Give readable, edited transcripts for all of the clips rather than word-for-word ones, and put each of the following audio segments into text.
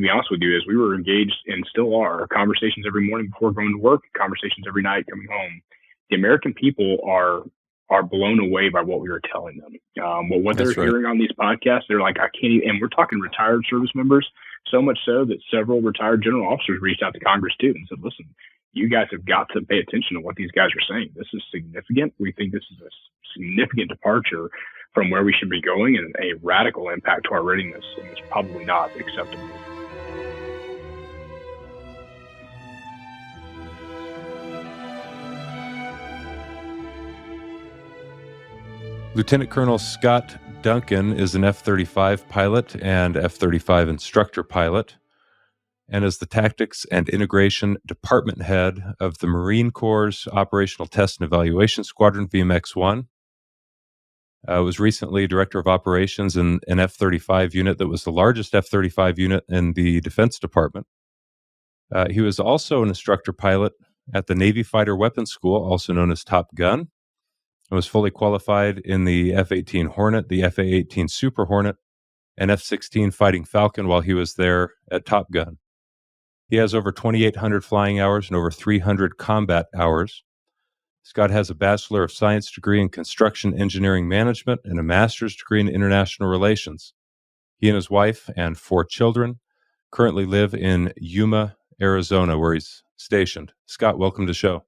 be honest with you, is we were engaged and still are conversations every morning before going to work, conversations every night coming home. The American people are blown away by what we were telling them. What they're hearing on these podcasts, they're like, I can't even, and we're talking retired service members, so much so that several retired general officers reached out to Congress too and said, listen, you guys have got to pay attention to what these guys are saying. This is significant. We think this is a significant departure from where we should be going and a radical impact to our readiness, and it's probably not acceptable. Lieutenant Colonel Scott Duncan is an F-35 pilot and F-35 instructor pilot, and is the Tactics and Integration Department Head of the Marine Corps' Operational Test and Evaluation Squadron, VMX-1. Was recently Director of Operations in an F-35 unit that was the largest F-35 unit in the Defense Department. He was also an instructor pilot at the Navy Fighter Weapons School, also known as Top Gun, and was fully qualified in the F-18 Hornet, the F-18 Super Hornet, and F16 Fighting Falcon while he was there at Top Gun. He has over 2,800 flying hours and over 300 combat hours. Scott has a Bachelor of Science degree in Construction Engineering Management and a Master's degree in International Relations. He and his wife and 4 children currently live in Yuma, Arizona, where he's stationed. Scott, welcome to the show.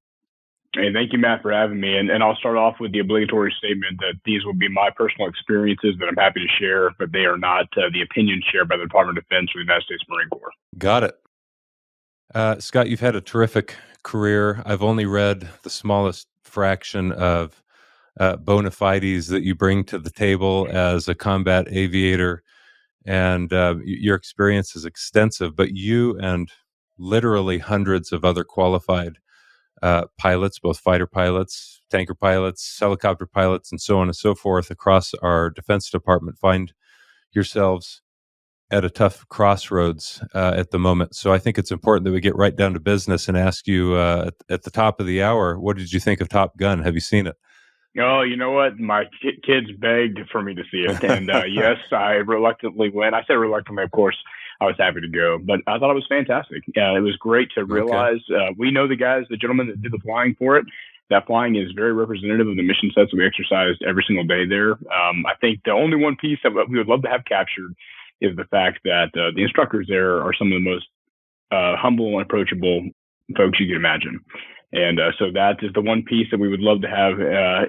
Hey, thank you, Matt, for having me. And I'll start off with the obligatory statement that these will be my personal experiences that I'm happy to share, but they are not the opinions shared by the Department of Defense or the United States Marine Corps. Got it. Scott, you've had a terrific career. I've only read the smallest fraction of bona fides that you bring to the table as a combat aviator, and your experience is extensive, but you and literally hundreds of other qualified pilots, both fighter pilots, tanker pilots, helicopter pilots, and so on and so forth across our Defense Department find yourselves at a tough crossroads at the moment. So I think it's important that we get right down to business and ask you at the top of the hour, what did you think of Top Gun? Have you seen it? Oh, you know what? My kids begged for me to see it. And yes, I reluctantly went. I said reluctantly, of course. I was happy to go, but I thought it was fantastic. It was great to realize we know the gentlemen that did the flying for it. That flying is very representative of the mission sets that we exercised every single day there. I think the only one piece that we would love to have captured is the fact that the instructors there are some of the most humble and approachable folks you can imagine. And so that is the one piece that we would love to have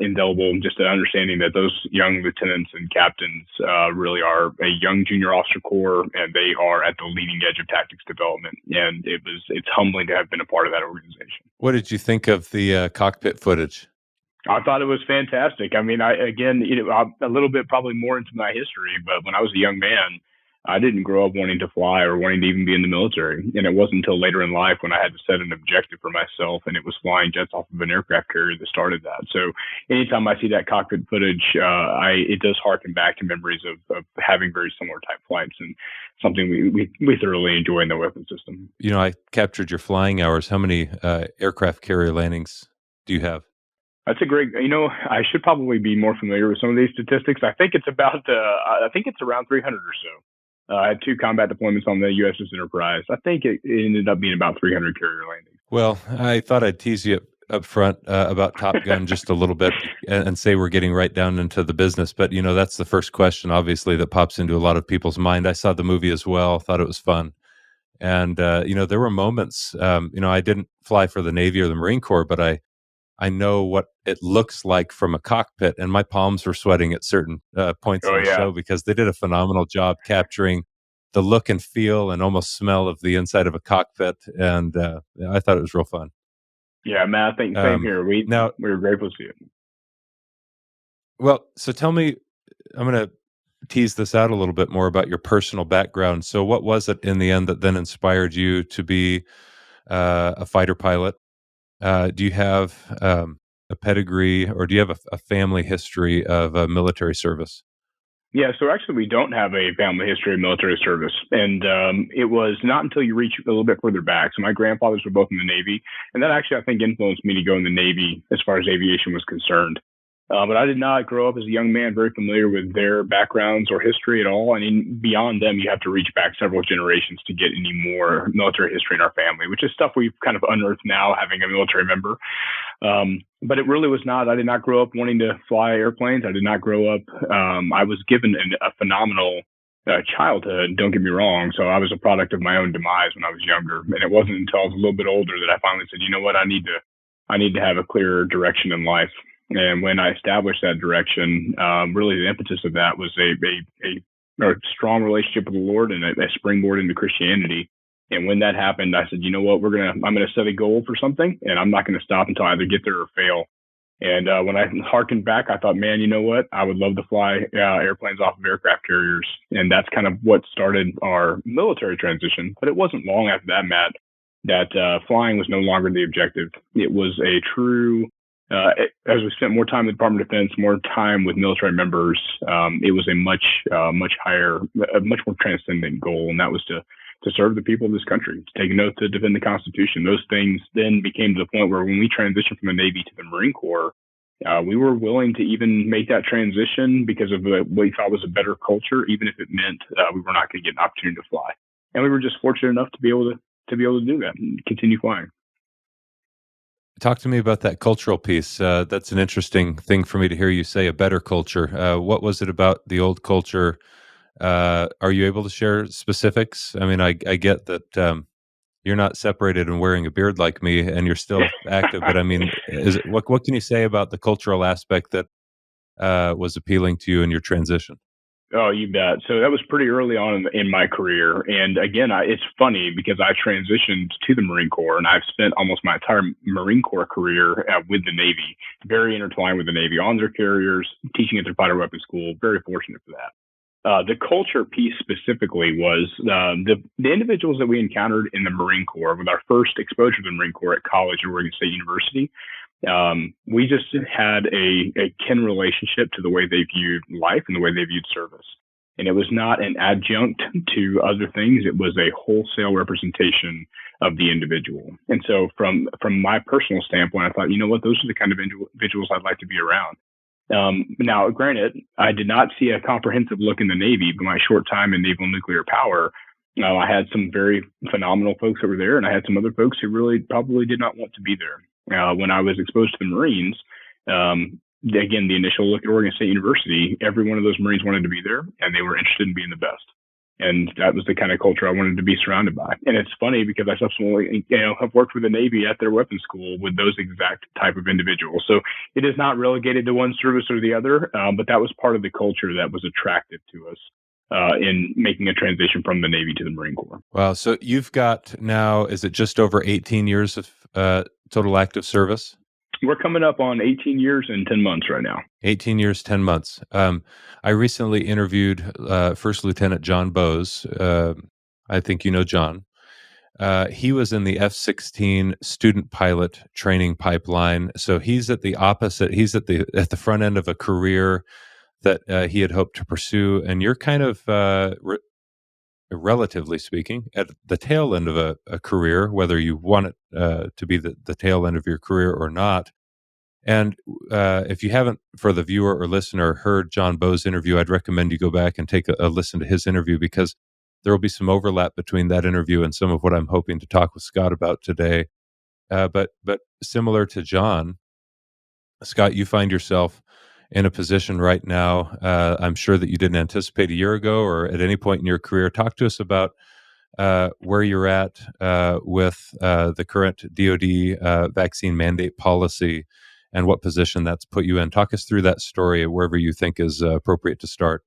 indelible, just an understanding that those young lieutenants and captains really are a young junior officer corps, and they are at the leading edge of tactics development. And it's humbling to have been a part of that organization. What did you think of the cockpit footage? I thought it was fantastic. I mean, a little bit probably more into my history, but when I was a young man, I didn't grow up wanting to fly or wanting to even be in the military. And it wasn't until later in life when I had to set an objective for myself, and it was flying jets off of an aircraft carrier that started that. So anytime I see that cockpit footage, it does harken back to memories of having very similar type flights, and something we thoroughly enjoy in the weapon system. You know, I captured your flying hours. How many aircraft carrier landings do you have? That's a great, I should probably be more familiar with some of these statistics. I think it's around 300 or so. I had 2 combat deployments on the USS Enterprise. I think it ended up being about 300 carrier landings. Well, I thought I'd tease you up front about Top Gun just a little bit and say we're getting right down into the business. But, that's the first question, obviously, that pops into a lot of people's mind. I saw the movie as well, thought it was fun. And, there were moments, I didn't fly for the Navy or the Marine Corps, but I know what it looks like from a cockpit, and my palms were sweating at certain points in the show because they did a phenomenal job capturing the look and feel and almost smell of the inside of a cockpit, and I thought it was real fun. Yeah, Matt, I think same here. We were grateful to see it. Well, so tell me, I'm going to tease this out a little bit more about your personal background. So what was it in the end that then inspired you to be a fighter pilot? Do you have a pedigree, or do you have a family history of military service? Yeah, so actually we don't have a family history of military service. And it was not until you reach a little bit further back. So my grandfathers were both in the Navy, and that actually, I think, influenced me to go in the Navy as far as aviation was concerned. But I did not grow up as a young man very familiar with their backgrounds or history at all. I mean, beyond them, you have to reach back several generations to get any more military history in our family, which is stuff we've kind of unearthed now, having a military member. But it really was not. I did not grow up wanting to fly airplanes. I did not grow up. I was given a phenomenal childhood. Don't get me wrong. So I was a product of my own demise when I was younger, and it wasn't until I was a little bit older that I finally said, you know what, I need to have a clearer direction in life. And when I established that direction, really the impetus of that was a strong relationship with the Lord and a springboard into Christianity. And when that happened, I said, you know what, I'm gonna set a goal for something, and I'm not gonna stop until I either get there or fail. And when I harkened back, I thought, man, you know what, I would love to fly airplanes off of aircraft carriers, and that's kind of what started our military transition. But it wasn't long after that, Matt, that flying was no longer the objective. It was a true as we spent more time in the Department of Defense, more time with military members, it was a much higher, a much more transcendent goal, and that was to serve the people of this country, to take an oath to defend the Constitution. Those things then became to the point where when we transitioned from the Navy to the Marine Corps, we were willing to even make that transition because of what we thought was a better culture, even if it meant we were not going to get an opportunity to fly. And we were just fortunate enough to be able to do that and continue flying. Talk to me about that cultural piece. That's an interesting thing for me to hear you say, a better culture. What was it about the old culture? Are you able to share specifics? I mean, I get that you're not separated and wearing a beard like me, and you're still active. But I mean, what can you say about the cultural aspect that was appealing to you in your transition? Oh, you bet. So that was pretty early on in my career. And again, it's funny because I transitioned to the Marine Corps, and I've spent almost my entire Marine Corps career with the Navy, very intertwined with the Navy on their carriers, teaching at their fighter weapons school. Very fortunate for that. The culture piece specifically was the individuals that we encountered in the Marine Corps with our first exposure to the Marine Corps at college at Oregon State University. We just had a kin relationship to the way they viewed life and the way they viewed service. And it was not an adjunct to other things. It was a wholesale representation of the individual. And so from my personal standpoint, I thought, you know what, those are the kind of individuals I'd like to be around. Now, granted, I did not see a comprehensive look in the Navy, but my short time in naval nuclear power, I had some very phenomenal folks that were there, and I had some other folks who really probably did not want to be there. When I was exposed to the Marines, again, the initial look at Oregon State University, every one of those Marines wanted to be there, and they were interested in being the best. And that was the kind of culture I wanted to be surrounded by. And it's funny because I subsequently, have worked with the Navy at their weapons school with those exact type of individuals. So it is not relegated to one service or the other, but that was part of the culture that was attractive to us in making a transition from the Navy to the Marine Corps. Wow. So you've got now, is it just over 18 years of total active service? We're coming up on 18 years and 10 months right now. 18 years, 10 months. I recently interviewed First Lieutenant John Bowes. I think you know John. He was in the F-16 student pilot training pipeline. So he's at the opposite. He's at the front end of a career that he had hoped to pursue. And you're kind of, relatively speaking, at the tail end of a career, whether you want it to be the tail end of your career or not. And if you haven't, for the viewer or listener, heard John Bowes' interview, I'd recommend you go back and take a listen to his interview, because there will be some overlap between that interview and some of what I'm hoping to talk with Scott about today. But similar to John, Scott, you find yourself in a position right now, I'm sure that you didn't anticipate a year ago or at any point in your career. Talk to us about where you're at with the current DoD vaccine mandate policy and what position that's put you in. Talk us through that story wherever you think is appropriate to start.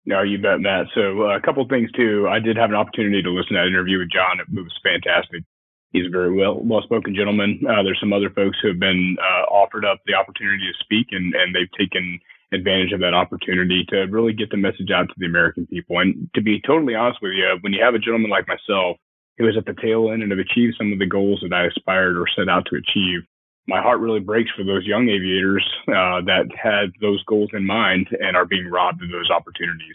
No, you bet, Matt. So a couple of things, too. I did have an opportunity to listen to that interview with John. It was fantastic. He's a very well-spoken gentleman. There's some other folks who have been offered up the opportunity to speak, and they've taken advantage of that opportunity to really get the message out to the American people. And to be totally honest with you, when you have a gentleman like myself who is at the tail end and have achieved some of the goals that I aspired or set out to achieve, my heart really breaks for those young aviators that had those goals in mind and are being robbed of those opportunities.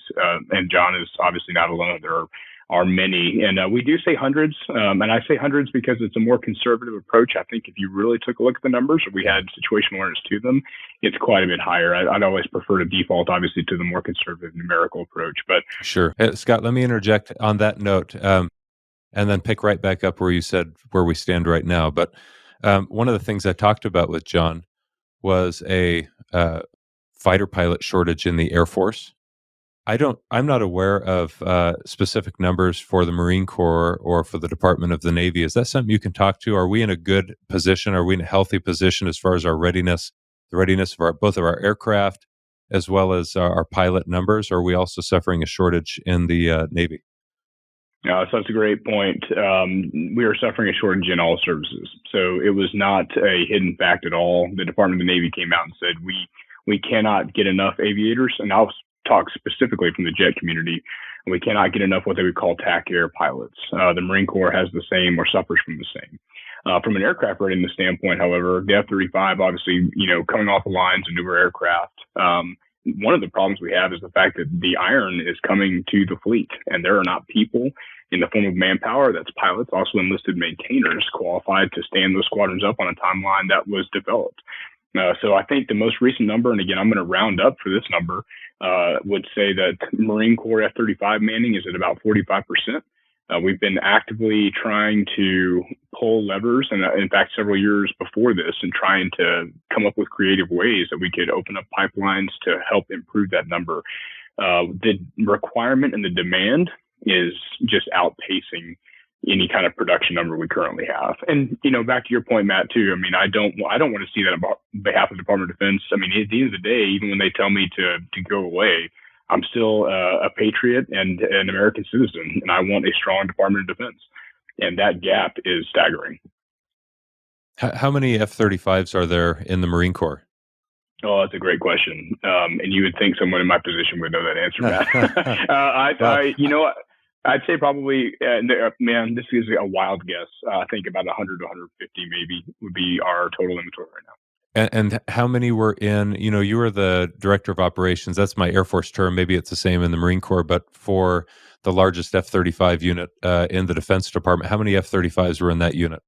And John is obviously not alone. There are are many. And we do say hundreds. And I say hundreds because it's a more conservative approach. I think if you really took a look at the numbers, or we had situational awareness to them, it's quite a bit higher. I'd always prefer to default, obviously, to the more conservative numerical approach. But sure. Scott, let me interject on that note, and then pick right back up where you said where we stand right now. But one of the things I talked about with John was a fighter pilot shortage in the Air Force. I'm not aware of specific numbers for the Marine Corps or for the Department of the Navy. Is that something you can talk to? Are we in a good position? Are we in a healthy position as far as our readiness, the readiness of both of our aircraft, as well as our pilot numbers? Or are we also suffering a shortage in the Navy? So that's a great point. We are suffering a shortage in all services. So it was not a hidden fact at all. The Department of the Navy came out and said, we cannot get enough aviators, and I'll talk specifically from the jet community. We cannot get enough what they would call TAC air pilots. The Marine Corps has the same or suffers from the same. From an aircraft readiness standpoint, however, the F-35, obviously, coming off the lines, a newer aircraft, one of the problems we have is the fact that the iron is coming to the fleet, and there are not people in the form of manpower, that's pilots, also enlisted maintainers, qualified to stand those squadrons up on a timeline that was developed. So I think the most recent number, and again, I'm going to round up for this number, would say that Marine Corps F-35 manning is at about 45%. We've been actively trying to pull levers, and in fact, several years before this, and trying to come up with creative ways that we could open up pipelines to help improve that number. The requirement and the demand is just outpacing any kind of production number we currently have. And, back to your point, Matt, too, I don't want to see that on behalf of the Department of Defense. At the end of the day, even when they tell me to go away, I'm still a patriot and an American citizen, and I want a strong Department of Defense. And that gap is staggering. How many F-35s are there in the Marine Corps? Oh, that's a great question. And you would think someone in my position would know that answer, Matt. I'd say probably, man, this is a wild guess. I think about 100 to 150 maybe would be our total inventory right now. And how many were in, you were the director of operations. That's my Air Force term. Maybe it's the same in the Marine Corps, but for the largest F-35 unit in the Defense Department, how many F-35s were in that unit?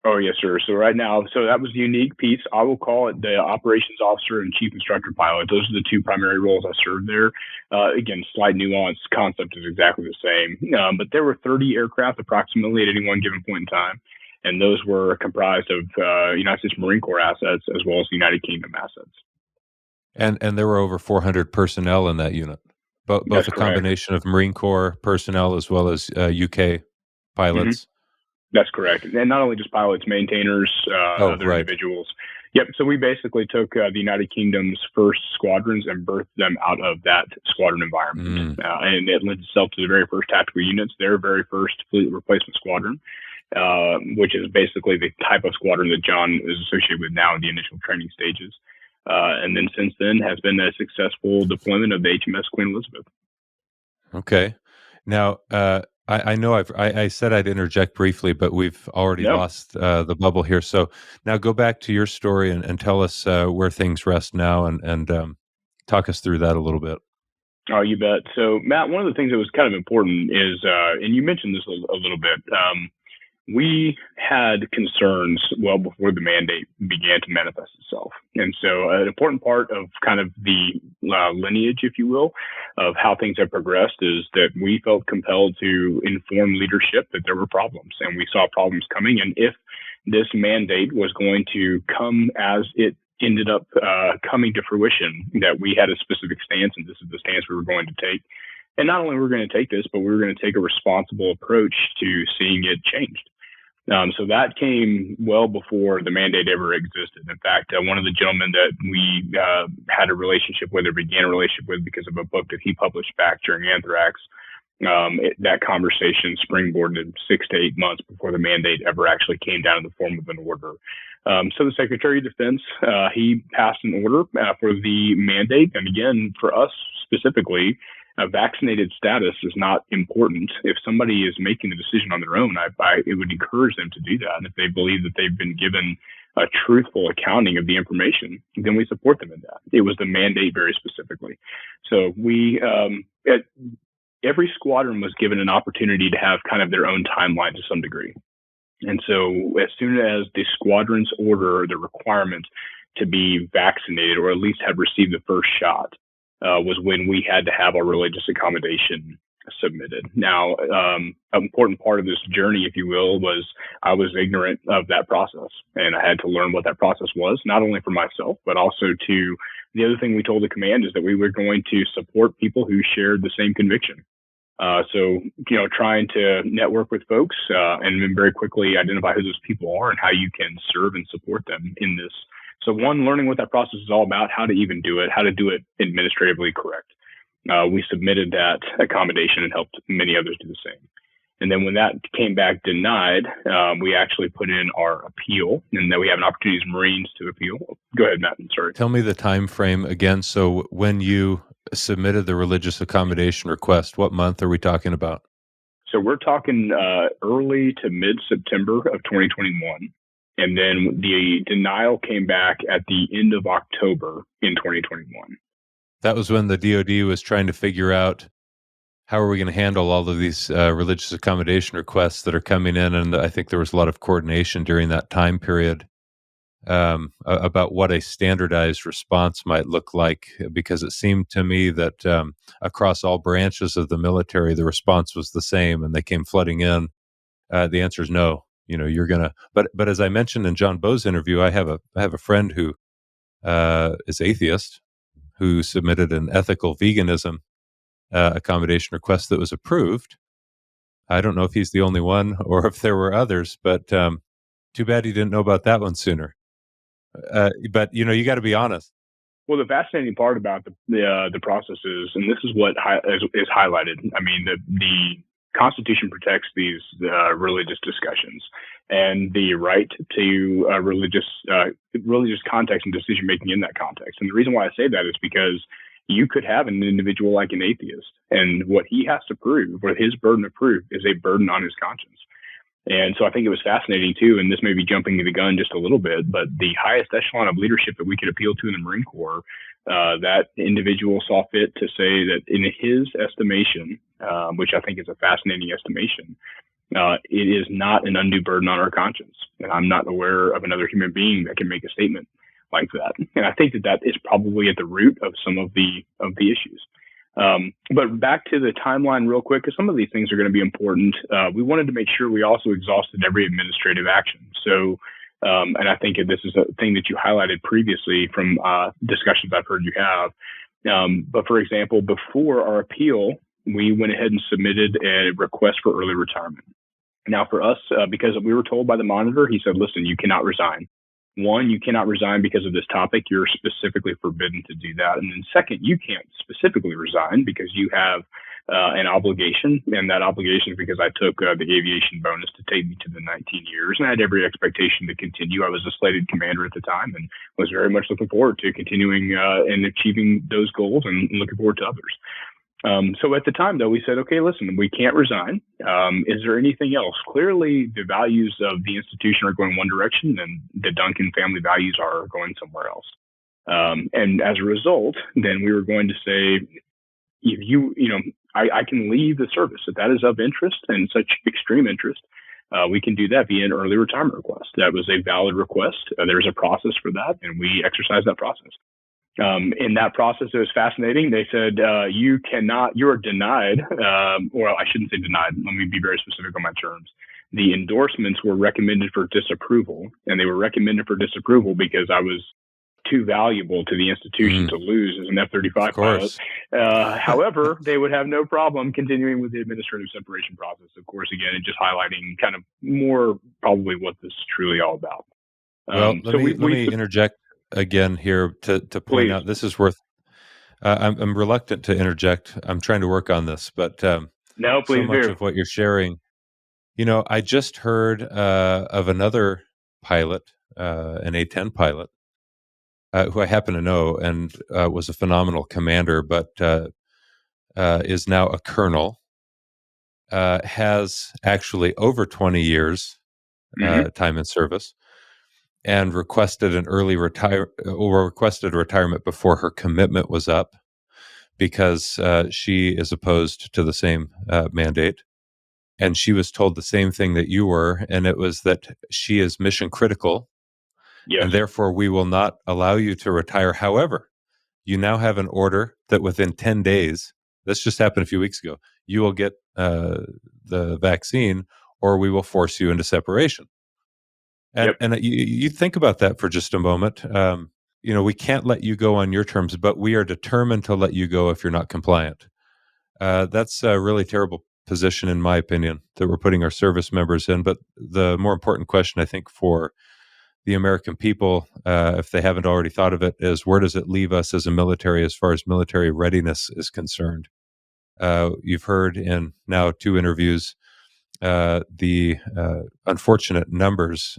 Oh, yes, sir. So right now, that was the unique piece. I will call it the operations officer and chief instructor pilot. Those are the two primary roles I served there. Again, slight nuance, concept is exactly the same. But there were 30 aircraft approximately at any one given point in time. And those were comprised of United States Marine Corps assets as well as the United Kingdom assets. And there were over 400 personnel in that unit, both a combination of Marine Corps personnel as well as UK pilots. Mm-hmm. That's correct. And not only just pilots, maintainers, other individuals. Yep. So we basically took the United Kingdom's first squadrons and birthed them out of that squadron environment. And it lends itself to the very first tactical units, their very first fleet replacement squadron, which is basically the type of squadron that John is associated with now in the initial training stages. And then since then has been a successful deployment of the HMS Queen Elizabeth. Okay. Now, I know I said I'd interject briefly, but we've already lost the bubble here. So now go back to your story and tell us where things rest now and talk us through that a little bit. Oh, you bet. So, Matt, one of the things that was kind of important is, and you mentioned this a little bit, we had concerns well before the mandate began to manifest itself. And so an important part of kind of the lineage, if you will, of how things have progressed is that we felt compelled to inform leadership that there were problems and we saw problems coming. And if this mandate was going to come as it ended up coming to fruition, that we had a specific stance and this is the stance we were going to take. And not only were we going to take this, but we were going to take a responsible approach to seeing it changed. So that came well before the mandate ever existed. In fact, one of the gentlemen that we had a relationship with or began a relationship with because of a book that he published back during anthrax, that conversation springboarded 6 to 8 months before the mandate ever actually came down in the form of an order. So the Secretary of Defense, he passed an order for the mandate. And again, for us specifically, vaccinated status is not important. If somebody is making the decision on their own, it would encourage them to do that. And if they believe that they've been given a truthful accounting of the information, then we support them in that. It was the mandate very specifically. So we, every squadron was given an opportunity to have kind of their own timeline to some degree. And so as soon as the squadrons order the requirement to be vaccinated or at least have received the first shot was when we had to have our religious accommodation submitted. Now, an important part of this journey, if you will, was I was ignorant of that process, and I had to learn what that process was, not only for myself, but also to the other thing we told the command is that we were going to support people who shared the same conviction. So, trying to network with folks and then very quickly identify who those people are and how you can serve and support them in this. So one, learning what that process is all about, how to even do it, how to do it administratively correct. We submitted that accommodation and helped many others do the same. And then when that came back denied, we actually put in our appeal, and then we have an opportunity as Marines to appeal. Go ahead, Matt. I'm sorry. Tell me the time frame again. So when you submitted the religious accommodation request, what month are we talking about? So we're talking early to mid-September of 2021. And then the denial came back at the end of October in 2021. That was when the DoD was trying to figure out how are we going to handle all of these religious accommodation requests that are coming in. And I think there was a lot of coordination during that time period about what a standardized response might look like, because it seemed to me that across all branches of the military, the response was the same and they came flooding in. The answer is no. You're gonna. But as I mentioned in John Bowe's interview, I have a friend who is atheist who submitted an ethical veganism accommodation request that was approved. I don't know if he's the only one or if there were others, but too bad he didn't know about that one sooner. But you got to be honest. Well, the fascinating part about the process is, and this is what is highlighted. I mean, the Constitution protects these religious discussions and the right to religious context and decision making in that context. And the reason why I say that is because you could have an individual like an atheist, and what he has to prove, or his burden of proof, is a burden on his conscience. And so I think it was fascinating too, and this may be jumping the gun just a little bit, but the highest echelon of leadership that we could appeal to in the Marine Corps, that individual saw fit to say that in his estimation, which I think is a fascinating estimation, it is not an undue burden on our conscience. And I'm not aware of another human being that can make a statement like that. And I think that is probably at the root of some of the issues. But back to the timeline real quick, because some of these things are going to be important. We wanted to make sure we also exhausted every administrative action. So, and I think this is a thing that you highlighted previously from discussions I've heard you have. But for example, before our appeal, we went ahead and submitted a request for early retirement. Now for us, because we were told by the monitor, he said, listen, you cannot resign. One, you cannot resign because of this topic. You're specifically forbidden to do that. And then second, you can't specifically resign because you have an obligation. And that obligation is because I took the aviation bonus to take me to the 19 years. And I had every expectation to continue. I was a slated commander at the time and was very much looking forward to continuing and achieving those goals and looking forward to others. So at the time, though, we said, okay, listen, we can't resign. Is there anything else? Clearly, the values of the institution are going one direction, and the Duncan family values are going somewhere else. And as a result, then we were going to say, if I can leave the service. If that is of interest and such extreme interest, we can do that via an early retirement request. That was a valid request. There's a process for that, and we exercised that process. In that process, it was fascinating. They said, you are denied, or I shouldn't say denied. Let me be very specific on my terms. The endorsements were recommended for disapproval, and they were recommended for disapproval because I was too valuable to the institution to lose as an F-35 pilot. However, they would have no problem continuing with the administrative separation process. Of course, again, and just highlighting kind of more probably what this is truly all about. Well, let me interject again here to point out, this is worth, I'm reluctant to interject. I'm trying to work on this, but no, please so much of what you're sharing, I just heard of another pilot, an A-10 pilot, who I happen to know and was a phenomenal commander, but is now a colonel, has actually over 20 years time in service, and requested an requested retirement before her commitment was up, because she is opposed to the same mandate. And she was told the same thing that you were, and it was that she is mission critical, Yes. and therefore we will not allow you to retire. However, you now have an order that within 10 days, this just happened a few weeks ago, you will get the vaccine or we will force you into separation. And, Yep. and you think about that for just a moment. We can't let you go on your terms, but we are determined to let you go if you're not compliant. That's a really terrible position, in my opinion, that we're putting our service members in. But the more important question, I think, for the American people, if they haven't already thought of it, is where does it leave us as a military as far as military readiness is concerned? You've heard in now 2 interviews the unfortunate numbers,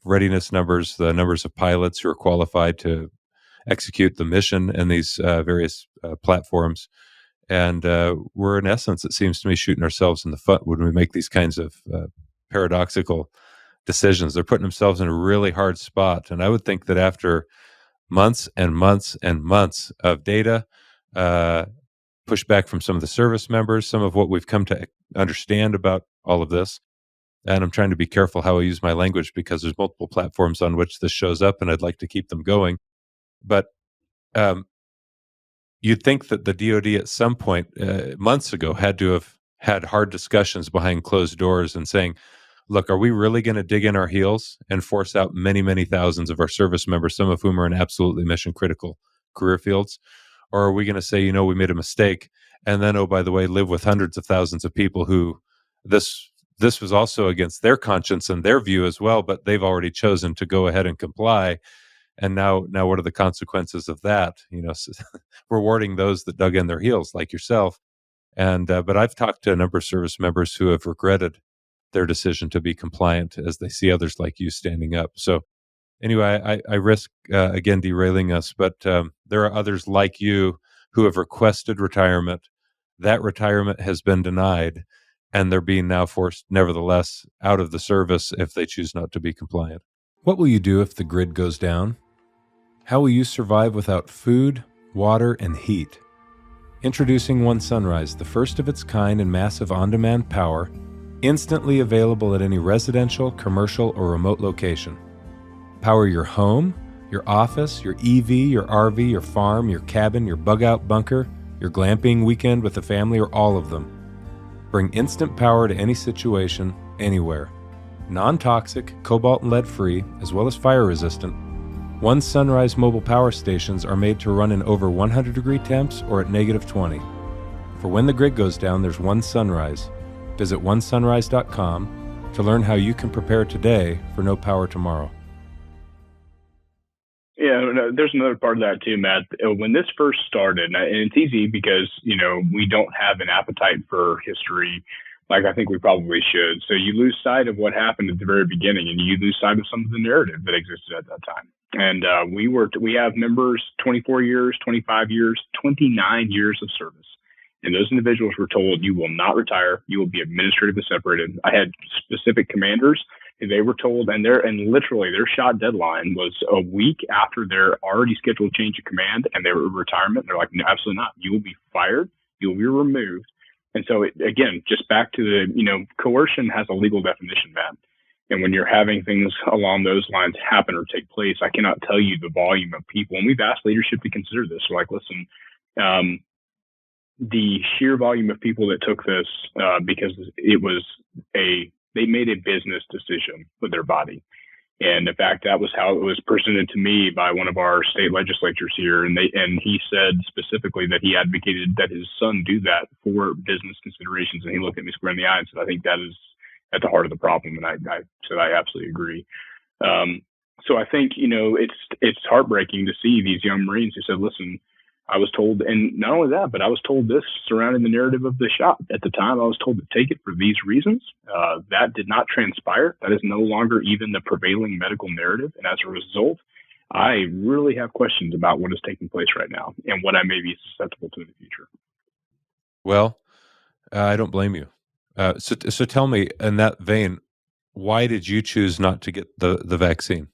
readiness numbers, the numbers of pilots who are qualified to execute the mission in these various platforms. And we're, in essence, it seems to me, shooting ourselves in the foot when we make these kinds of paradoxical decisions. They're putting themselves in a really hard spot. And I would think that after months and months and months of data, pushback from some of the service members, some of what we've come to understand about all of this. And I'm trying to be careful how I use my language because there's multiple platforms on which this shows up, and I'd like to keep them going. But you'd think that the DoD at some point, months ago, had to have had hard discussions behind closed doors and saying, look, are we really going to dig in our heels and force out many, many thousands of our service members, some of whom are in absolutely mission critical career fields? Or are we going to say, we made a mistake, and then, oh, by the way, live with hundreds of thousands of people who this was also against their conscience and their view as well, but they've already chosen to go ahead and comply. And now what are the consequences of that? Rewarding those that dug in their heels, like yourself. And but I've talked to a number of service members who have regretted their decision to be compliant as they see others like you standing up. So anyway, I risk again derailing us, but there are others like you who have requested retirement. That retirement has been denied, and they're being now forced, nevertheless, out of the service if they choose not to be compliant. What will you do if the grid goes down? How will you survive without food, water, and heat? Introducing One Sunrise, the first of its kind in massive on-demand power, instantly available at any residential, commercial, or remote location. Power your home, your office, your EV, your RV, your farm, your cabin, your bug-out bunker, your glamping weekend with the family, or all of them. Bring instant power to any situation, anywhere. Non-toxic, cobalt and lead-free, as well as fire-resistant, One Sunrise mobile power stations are made to run in over 100-degree temps or at -20. For when the grid goes down, there's One Sunrise. Visit onesunrise.com to learn how you can prepare today for no power tomorrow. Yeah, there's another part of that too, Matt. When this first started, and it's easy because, we don't have an appetite for history like I think we probably should. So you lose sight of what happened at the very beginning, and you lose sight of some of the narrative that existed at that time. And we have members 24 years, 25 years, 29 years of service. And those individuals were told, you will not retire. You will be administratively separated. I had specific commanders. They were told, and literally their shot deadline was a week after their already scheduled change of command and their retirement. They're like, no, absolutely not. You will be fired. You will be removed. And so, again, just back to the, coercion has a legal definition, Matt. And when you're having things along those lines happen or take place, I cannot tell you the volume of people. And we've asked leadership to consider this. We're like, listen, the sheer volume of people that took this because they made a business decision with their body. And in fact, that was how it was presented to me by one of our state legislatures here. And he said specifically that he advocated that his son do that for business considerations. And he looked at me square in the eye and said, I think that is at the heart of the problem. And I said, I absolutely agree. So I think, it's heartbreaking to see these young Marines who said, listen, I was told, and not only that, but I was told this surrounding the narrative of the shot. At the time, I was told to take it for these reasons. That did not transpire. That is no longer even the prevailing medical narrative. And as a result, I really have questions about what is taking place right now and what I may be susceptible to in the future. Well, I don't blame you. So tell me, in that vein, why did you choose not to get the vaccine?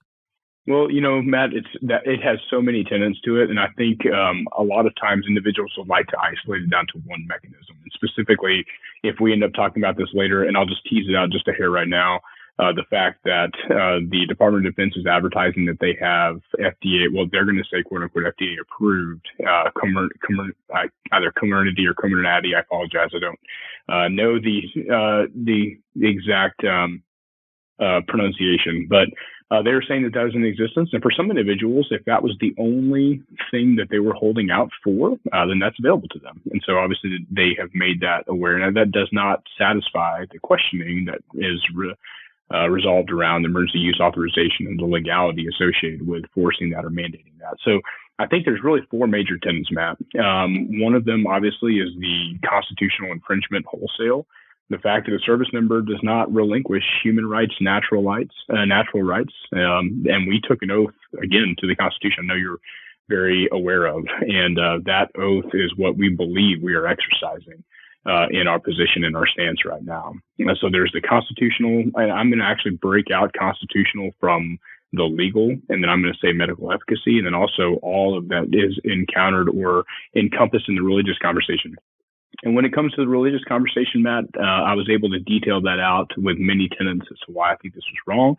Well, Matt, it has so many tenets to it, and I think a lot of times individuals would like to isolate it down to one mechanism. And specifically, if we end up talking about this later, and I'll just tease it out just a hair right now, the fact that the Department of Defense is advertising that they have FDA, well, they're going to say quote unquote FDA approved, either Comirnaty or Comirnaty. I apologize, I don't know the exact pronunciation, but they were saying that that was in existence. And for some individuals, if that was the only thing that they were holding out for, then that's available to them. And so obviously they have made that aware. Now, that does not satisfy the questioning that is resolved around emergency use authorization and the legality associated with forcing that or mandating that. So I think there's really four major tenets, Matt. One of them, obviously, is the constitutional infringement wholesale. The fact that a service member does not relinquish human rights, natural rights, and we took an oath again to the Constitution. I know you're very aware of, and that oath is what we believe we are exercising in our position and our stance right now. So there's the constitutional, and I'm going to actually break out constitutional from the legal, and then I'm going to say medical efficacy, and then also all of that is encountered or encompassed in the religious conversation. And when it comes to the religious conversation, Matt, I was able to detail that out with many tenets as to why I think this was wrong.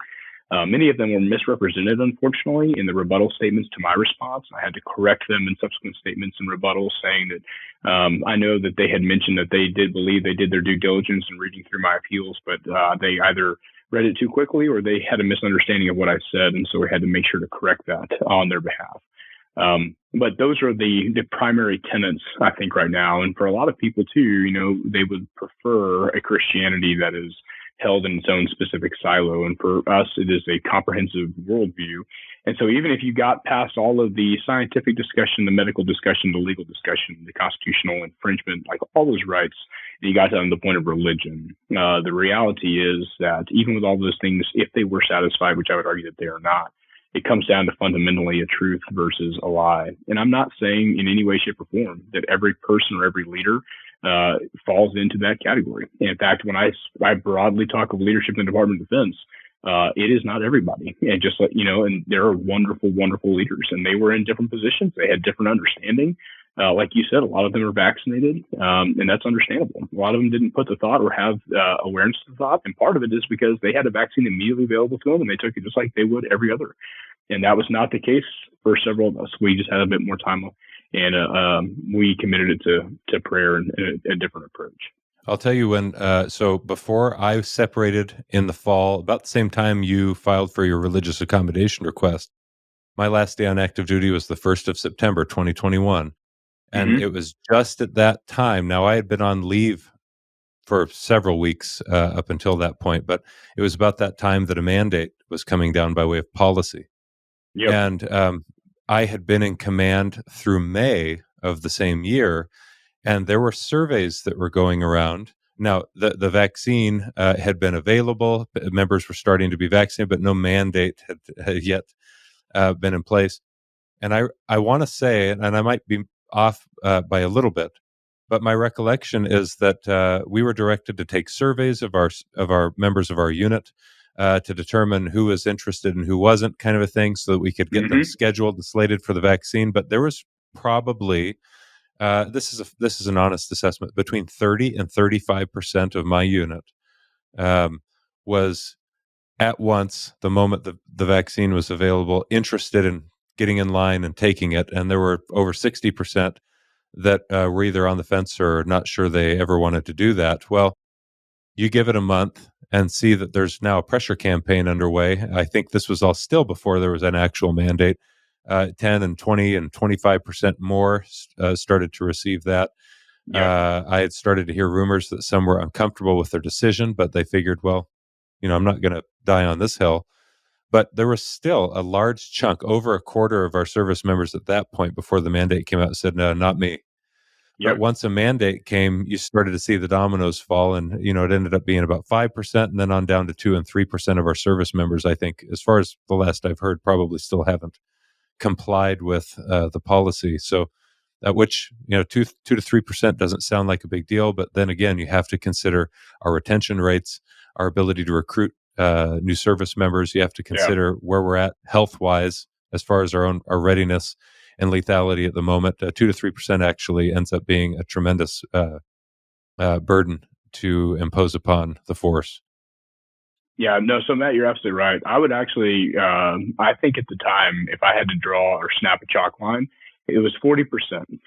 Many of them were misrepresented, unfortunately, in the rebuttal statements to my response. I had to correct them in subsequent statements and rebuttals, saying that I know that they had mentioned that they did believe they did their due diligence in reading through my appeals, but they either read it too quickly or they had a misunderstanding of what I said, and so we had to make sure to correct that on their behalf. But those are the primary tenets, I think, right now. And for a lot of people, too, they would prefer a Christianity that is held in its own specific silo. And for us, it is a comprehensive worldview. And so even if you got past all of the scientific discussion, the medical discussion, the legal discussion, the constitutional infringement, like all those rights, and you got to the point of religion, the reality is that even with all those things, if they were satisfied, which I would argue that they are not, it comes down to fundamentally a truth versus a lie. And I'm not saying in any way, shape, or form that every person or every leader falls into that category. And in fact, when I broadly talk of leadership in the Department of Defense, it is not everybody. And just like, and there are wonderful, wonderful leaders, and they were in different positions. They had different understanding. Like you said, a lot of them are vaccinated, and that's understandable. A lot of them didn't put the thought or have awareness of the thought, and part of it is because they had a vaccine immediately available to them, and they took it just like they would every other. And that was not the case for several of us. We just had a bit more time, and we committed it to prayer and a different approach. I'll tell you when, so before I separated in the fall, about the same time you filed for your religious accommodation request, my last day on active duty was the 1st of September, 2021. And it was just at that time. Now, I had been on leave for several weeks up until that point, but it was about that time that a mandate was coming down by way of policy. Yep. And I had been in command through May of the same year, and there were surveys that were going around. Now, the vaccine had been available. Members were starting to be vaccinated, but no mandate had yet been in place. And I want to say, and I might be off by a little bit, but my recollection is that we were directed to take surveys of our members of our unit to determine who was interested and who wasn't, kind of a thing, so that we could get them scheduled and slated for the vaccine. But there was probably this is an honest assessment, between 30 and 35% of my unit was at once, the moment the vaccine was available, interested in getting in line and taking it. And there were over 60% that were either on the fence or not sure they ever wanted to do that. Well, you give it a month and see that there's now a pressure campaign underway. I think this was all still before there was an actual mandate. 10 and 20 and 25% more started to receive that. Yeah. I had started to hear rumors that some were uncomfortable with their decision, but they figured, well, I'm not going to die on this hill. But there was still a large chunk, over a quarter of our service members at that point, before the mandate came out, said, no, not me. Yep. But once a mandate came, you started to see the dominoes fall, and it ended up being about 5%, and then on down to 2 and 3% of our service members, I think, as far as the last I've heard, probably still haven't complied with the policy. So which 2 to 3% doesn't sound like a big deal, but then again, you have to consider our retention rates, our ability to recruit new service members. You have to consider where we're at health wise as far as our readiness and lethality at the moment. 2 to 3% actually ends up being a tremendous burden to impose upon the force. Yeah, no, so Matt, you're absolutely right. I would actually, I think at the time, if I had to draw or snap a chalk line, it was 40%.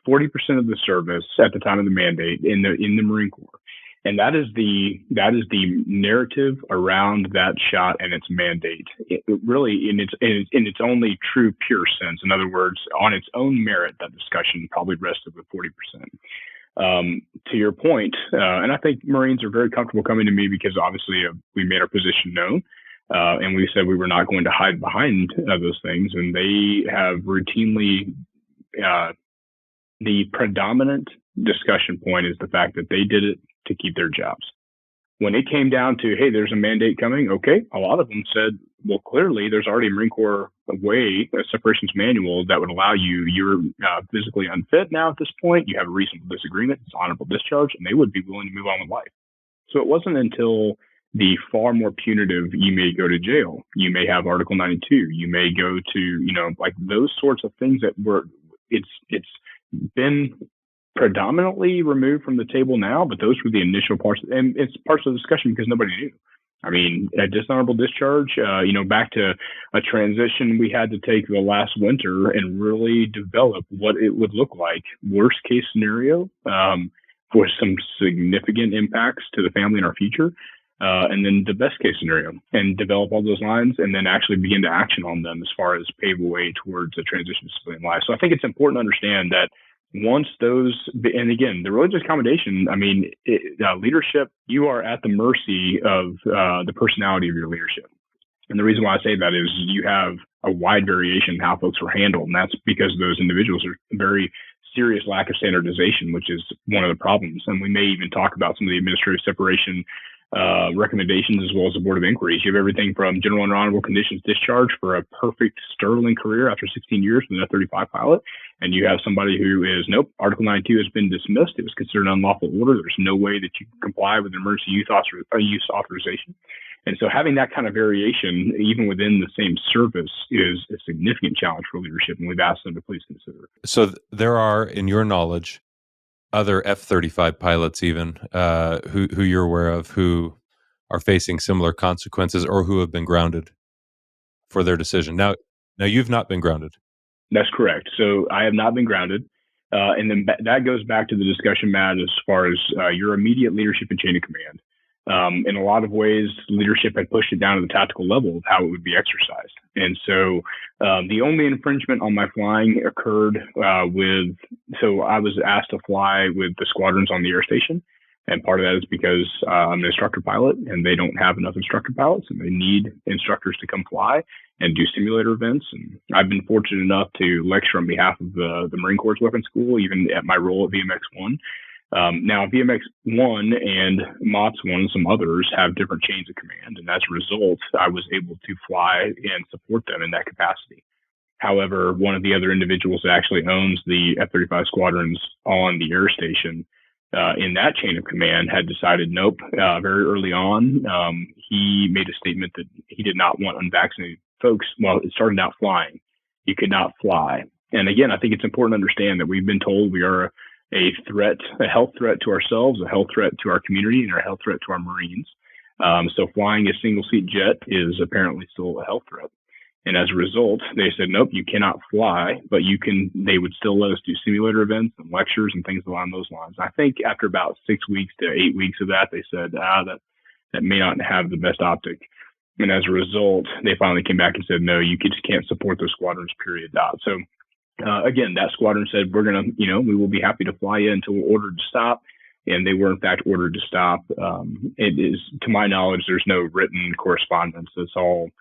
40% of the service at the time of the mandate in the Marine Corps, and that is the narrative around that shot and its mandate. It really, in its only true pure sense. In other words, on its own merit, that discussion probably rested with 40%. To your point, and I think Marines are very comfortable coming to me because obviously we made our position known, and we said we were not going to hide behind those things, and they have routinely. The predominant discussion point is the fact that they did it to keep their jobs. When it came down to, hey, there's a mandate coming, okay, a lot of them said, well, clearly there's already a Marine Corps way, a separations manual that would allow you're physically unfit now at this point, you have a reasonable disagreement, it's honorable discharge, and they would be willing to move on with life. So it wasn't until the far more punitive, you may go to jail, you may have Article 92, you may go to, like those sorts of things that it's been predominantly removed from the table now, but those were the initial parts, and it's parts of the discussion because nobody knew. I mean, a dishonorable discharge, back to a transition we had to take the last winter and really develop what it would look like. Worst case scenario, for some significant impacts to the family in our future. And then the best case scenario, and develop all those lines and then actually begin to action on them as far as pave the way towards a transition to civilian life. So I think it's important to understand that once those, and again, the religious accommodation, I mean, leadership, you are at the mercy of the personality of your leadership. And the reason why I say that is you have a wide variation in how folks were handled. And that's because those individuals are very serious lack of standardization, which is one of the problems. And we may even talk about some of the administrative separation recommendations as well as the board of inquiries. You have everything from general and honorable conditions discharge for a perfect sterling career after 16 years with an F-35 pilot, and you have somebody who is, nope, Article 92 has been dismissed. It was considered an unlawful order. There's no way that you can comply with emergency use authorization. And so having that kind of variation, even within the same service, is a significant challenge for leadership, and we've asked them to please consider it. So there are, in your knowledge, other F-35 pilots even who you're aware of who are facing similar consequences or who have been grounded for their decision. Now you've not been grounded. That's correct. So I have not been grounded. And then that goes back to the discussion, Matt, as far as your immediate leadership and chain of command. In a lot of ways, leadership had pushed it down to the tactical level of how it would be exercised. And so the only infringement on my flying occurred so I was asked to fly with the squadrons on the air station. And part of that is because I'm an instructor pilot and they don't have enough instructor pilots and they need instructors to come fly and do simulator events. And I've been fortunate enough to lecture on behalf of the Marine Corps Weapons School, even at my role at VMX-1. Now, VMX-1 and MOTS-1 and some others have different chains of command. And as a result, I was able to fly and support them in that capacity. However, one of the other individuals that actually owns the F-35 squadrons on the air station in that chain of command had decided, nope, very early on, he made a statement that he did not want unvaccinated folks. Well, it started out flying. You could not fly. And again, I think it's important to understand that we've been told we are a threat, a health threat to ourselves, a health threat to our community, and a health threat to our Marines. So flying a single seat jet is apparently still a health threat. And as a result, they said, nope, you cannot fly, but they would still let us do simulator events and lectures and things along those lines. I think after about 6 weeks to 8 weeks of that, they said, that may not have the best optic. And as a result, they finally came back and said, no, you just can't support those squadrons, period. So again, that squadron said, we're going to, we will be happy to fly you until we're ordered to stop. And they were, in fact, ordered to stop. It is, to my knowledge, there's no written correspondence. It's all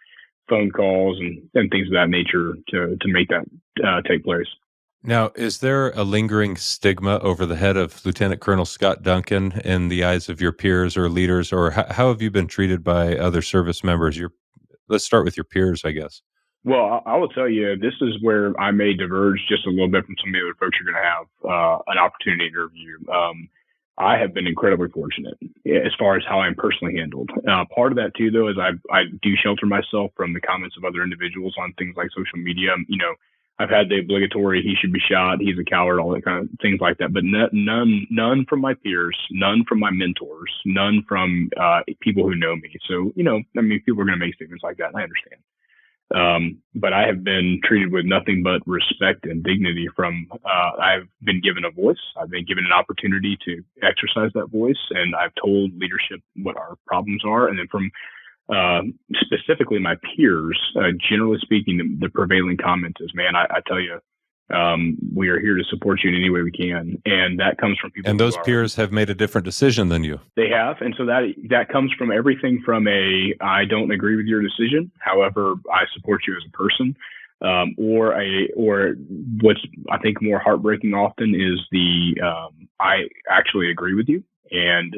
phone calls and things of that nature to make that take place. Now, is there a lingering stigma over the head of Lieutenant Colonel Scott Duncan in the eyes of your peers or leaders, or how have you been treated by other service members? Let's start with your peers, I guess. Well, I will tell you, this is where I may diverge just a little bit from some of the other folks you're going to have an opportunity to interview. I have been incredibly fortunate as far as how I'm personally handled. Part of that too, though, is I do shelter myself from the comments of other individuals on things like social media. I've had the obligatory "he should be shot," "he's a coward," all that kind of things like that. But none from my peers, none from my mentors, none from people who know me. So people are going to make statements like that, and I understand. But I have been treated with nothing but respect and dignity I've been given a voice. I've been given an opportunity to exercise that voice, and I've told leadership what our problems are. And then from specifically my peers, generally speaking, the prevailing comment is, man, I tell you, we are here to support you in any way we can. And that comes from people. And those peers have made a different decision than you. They have. And so that comes from everything from I don't agree with your decision. However, I support you as a person. Or what's I think more heartbreaking often is I actually agree with you, and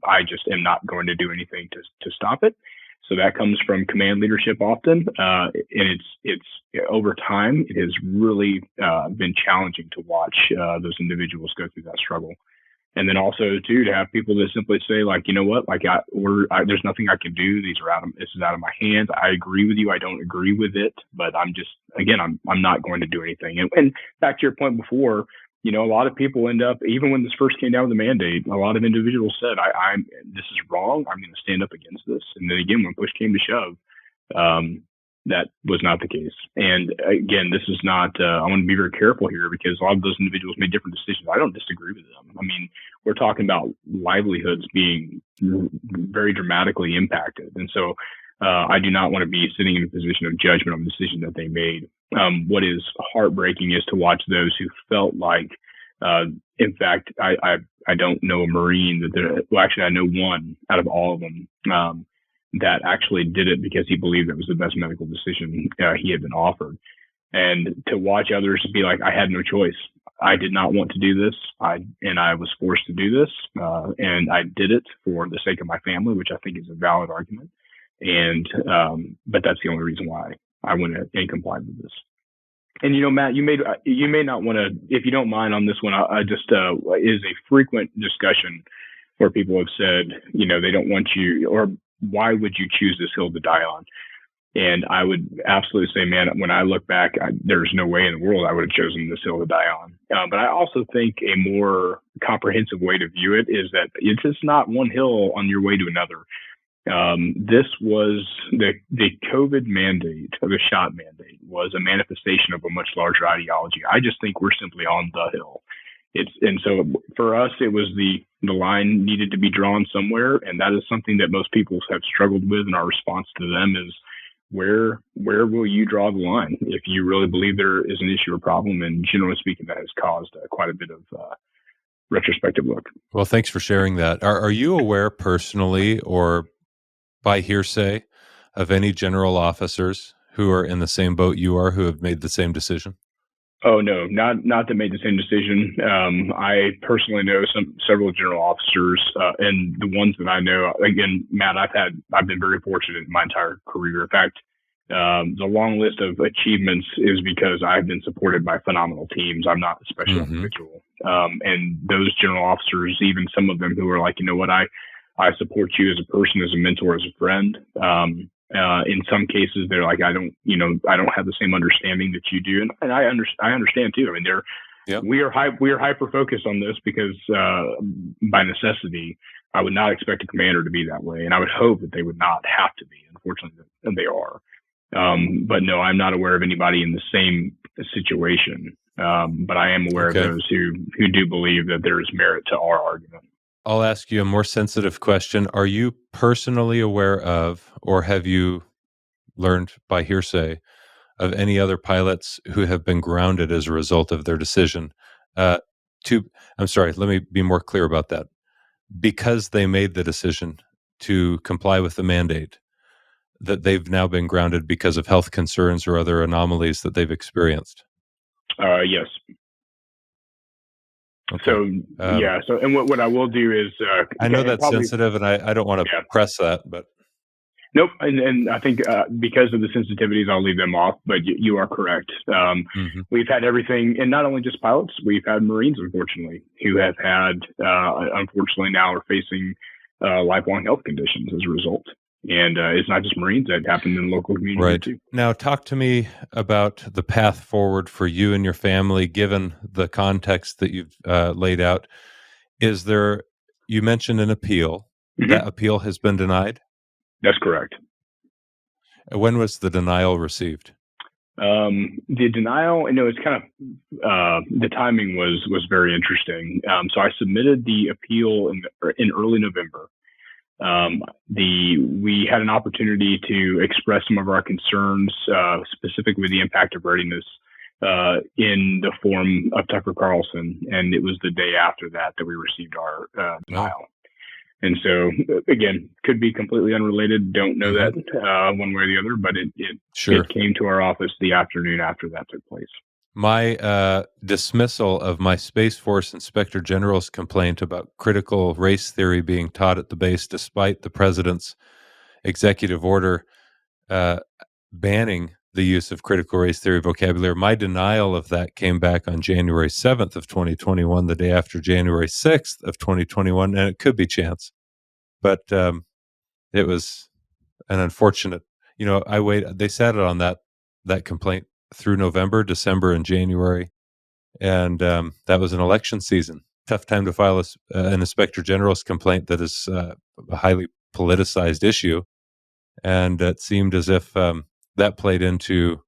I just am not going to do anything to stop it. So that comes from command leadership often, and it's over time it has really been challenging to watch those individuals go through that struggle. And then also too to have people that simply say, like, you know what, like there's nothing I can do. This is out of my hands. I agree with you. I don't agree with it, but I'm not going to do anything. And back to your point before, a lot of people end up, even when this first came down with the mandate, a lot of individuals said, this is wrong. I'm going to stand up against this. And then again, when push came to shove, that was not the case. And again, this is not, I want to be very careful here because a lot of those individuals made different decisions. I don't disagree with them. I mean, we're talking about livelihoods being very dramatically impacted. And so I do not want to be sitting in a position of judgment on the decision that they made. What is heartbreaking is to watch those who felt like, in fact, I don't know a Marine actually I know one out of all of them, that actually did it because he believed it was the best medical decision he had been offered. And to watch others be like, I had no choice. I did not want to do this. I was forced to do this. And I did it for the sake of my family, which I think is a valid argument. And, but that's the only reason why I went and complied with this. And, Matt, you may not want to, if you don't mind on this one, I just, is a frequent discussion where people have said, they don't want you, or why would you choose this hill to die on? And I would absolutely say, man, when I look back, there's no way in the world I would have chosen this hill to die on. But I also think a more comprehensive way to view it is that it's just not one hill on your way to another. This was the COVID mandate, or the shot mandate, was a manifestation of a much larger ideology. I just think we're simply on the hill. And so for us, it was the line needed to be drawn somewhere, and that is something that most people have struggled with. And our response to them is, where will you draw the line if you really believe there is an issue or problem? And generally speaking, that has caused quite a bit of retrospective look. Well, thanks for sharing that. Are you aware personally or by hearsay of any general officers who are in the same boat you are, who have made the same decision? Oh, no, not that made the same decision. I personally know several general officers, and the ones that I know, again, Matt, I've been very fortunate in my entire career. In fact, the long list of achievements is because I've been supported by phenomenal teams. I'm not a special individual. And those general officers, even some of them who are like, you know what, I support you as a person, as a mentor, as a friend. In some cases, they're like, I don't have the same understanding that you do, and I understand too. I mean, we are hyper focused on this because by necessity, I would not expect a commander to be that way, and I would hope that they would not have to be. Unfortunately, they are. But no, I'm not aware of anybody in the same situation. But I am aware of those who do believe that there is merit to our argument. I'll ask you a more sensitive question. Are you personally aware of, or have you learned by hearsay of any other pilots who have been grounded as a result of their decision? I'm sorry, let me be more clear about that. Because they made the decision to comply with the mandate, that they've now been grounded because of health concerns or other anomalies that they've experienced? Yes. Okay. So and what I will do is I know that's sensitive, and I don't want to press that, but Nope, and I think because of the sensitivities, I'll leave them off. But you are correct. We've had everything, and not only just pilots. We've had Marines, unfortunately, who have had, unfortunately, now are facing lifelong health conditions as a result. And it's not just Marines; that happened in the local community Right. too. Now, talk to me about the path forward for you and your family, given the context that you've laid out. Is there? You mentioned an appeal. Mm-hmm. That appeal has been denied? That's correct. When was the denial received? The denial, it's kind of the timing was very interesting. So I submitted the appeal in early November. We had an opportunity to express some of our concerns, specifically the impact of readiness, in the form of Tucker Carlson, and it was the day after that we received our denial. And so, again, could be completely unrelated. Don't know that one way or the other, but it came to our office the afternoon after that took place. My dismissal of my Space Force Inspector General's complaint about critical race theory being taught at the base, despite the president's executive order banning the use of critical race theory vocabulary, my denial of that came back on January 7th of 2021, the day after January 6th of 2021, and it could be chance. But it was an unfortunate, they sat it on that complaint through November, December, and January, and that was an election season. Tough time to file an Inspector General's complaint that is a highly politicized issue, and it seemed as if that played into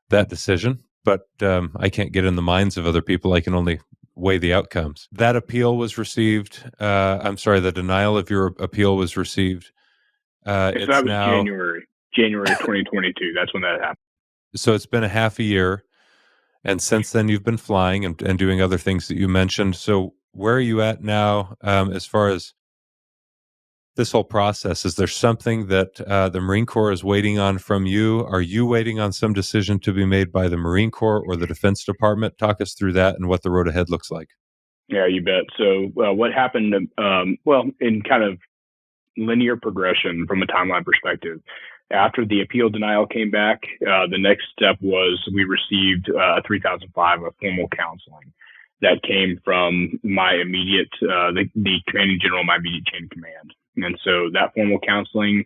that decision. But I can't get in the minds of other people. I can only weigh the outcomes. That appeal was received. The denial of your appeal was received. So that was now January 2022. That's when that happened. So it's been a half a year, and since then you've been flying and doing other things that you mentioned. So where are you at now as far as this whole process? Is there something that the Marine Corps is waiting on from you? Are you waiting on some decision to be made by the Marine Corps or the Defense Department? Talk us through that and what the road ahead looks like. Yeah, you bet. So what happened, in kind of linear progression from a timeline perspective, after the appeal denial came back, the next step was we received a 3005 of formal counseling that came from my immediate, the commanding general of my immediate chain of command. And so that formal counseling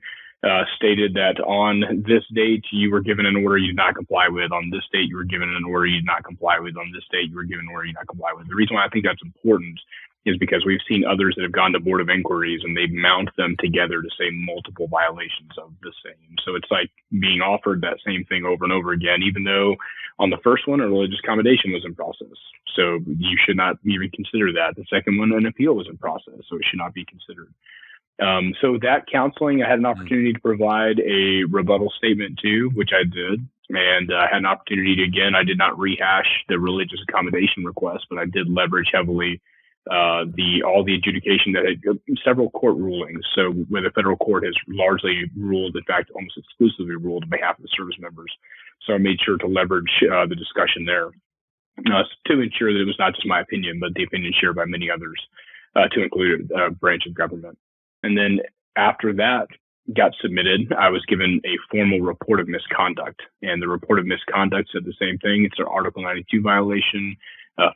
stated that on this date, you were given an order you did not comply with. On this date, you were given an order you did not comply with. On this date, you were given an order you did not comply with. The reason why I think that's important is because we've seen others that have gone to Board of Inquiries and they mount them together to say multiple violations of the same. So it's like being offered that same thing over and over again, even though on the first one, a religious accommodation was in process. So you should not even consider that. The second one, an appeal was in process, so it should not be considered. So that counseling, I had an opportunity to provide a rebuttal statement to, which I did. And I had an opportunity to, again, I did not rehash the religious accommodation request, but I did leverage heavily all the adjudication that had several court rulings. So where the federal court has largely ruled, in fact, almost exclusively ruled on behalf of the service members. So I made sure to leverage the discussion there to ensure that it was not just my opinion, but the opinion shared by many others, to include a branch of government. And then after that got submitted, I was given a formal report of misconduct. And the report of misconduct said the same thing. It's an Article 92 violation,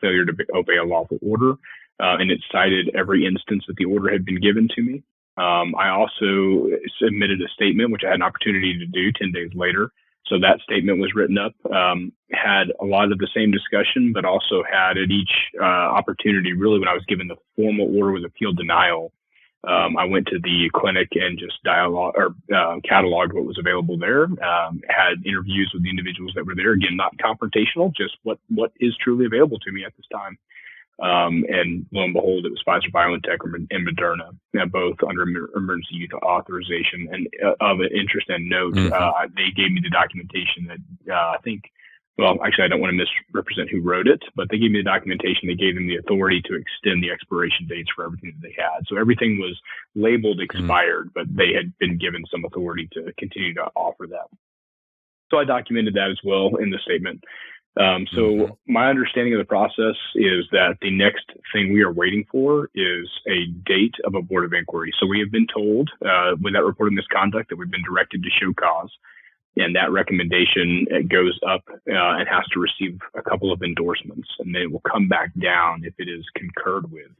failure to obey a lawful order. And it cited every instance that the order had been given to me. I also submitted a statement, which I had an opportunity to do 10 days later. So that statement was written up, had a lot of the same discussion, but also had at each opportunity, really when I was given the formal order with appeal denial, I went to the clinic and just cataloged what was available there, had interviews with the individuals that were there. Again, not confrontational, just what is truly available to me at this time. And lo and behold, it was Pfizer, BioNTech, and Moderna, both under emergency use authorization. And of interest and note, they gave me the documentation that I think, well, actually, I don't want to misrepresent who wrote it, but they gave me the documentation. They gave them the authority to extend the expiration dates for everything that they had. So everything was labeled expired, but they had been given some authority to continue to offer that. So I documented that as well in the statement. So my understanding of the process is that the next thing we are waiting for is a date of a board of inquiry. So we have been told with that report of misconduct that we've been directed to show cause, and that recommendation goes up and has to receive a couple of endorsements, and then it will come back down if it is concurred with.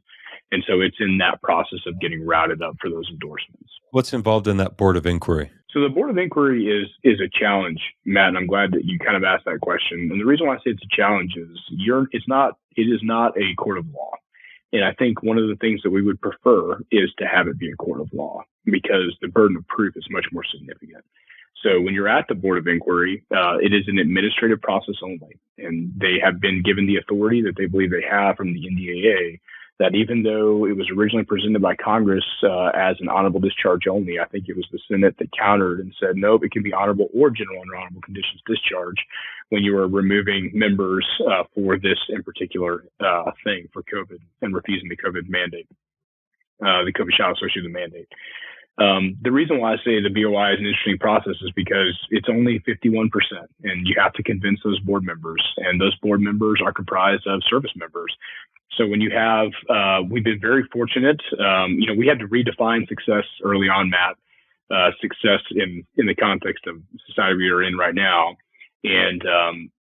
And so it's in that process of getting routed up for those endorsements. What's involved in that board of inquiry? So the board of inquiry is a challenge, Matt, and I'm glad that you kind of asked that question. And the reason why I say it's a challenge is it is not a court of law. And I think one of the things that we would prefer is to have it be a court of law, because the burden of proof is much more significant. So when you're at the board of inquiry, it is an administrative process only, and they have been given the authority that they believe they have from the NDAA, that even though it was originally presented by Congress as an honorable discharge only, I think it was the Senate that countered and said, no, it can be honorable or general under honorable conditions discharge when you are removing members for this in particular thing for COVID and refusing the COVID mandate, the COVID shot associated mandate. The reason why I say the BOI is an interesting process is because it's only 51%, and you have to convince those board members, and those board members are comprised of service members. So when you have, we've been very fortunate. We had to redefine success early on, Matt. Success in the context of society we are in right now, and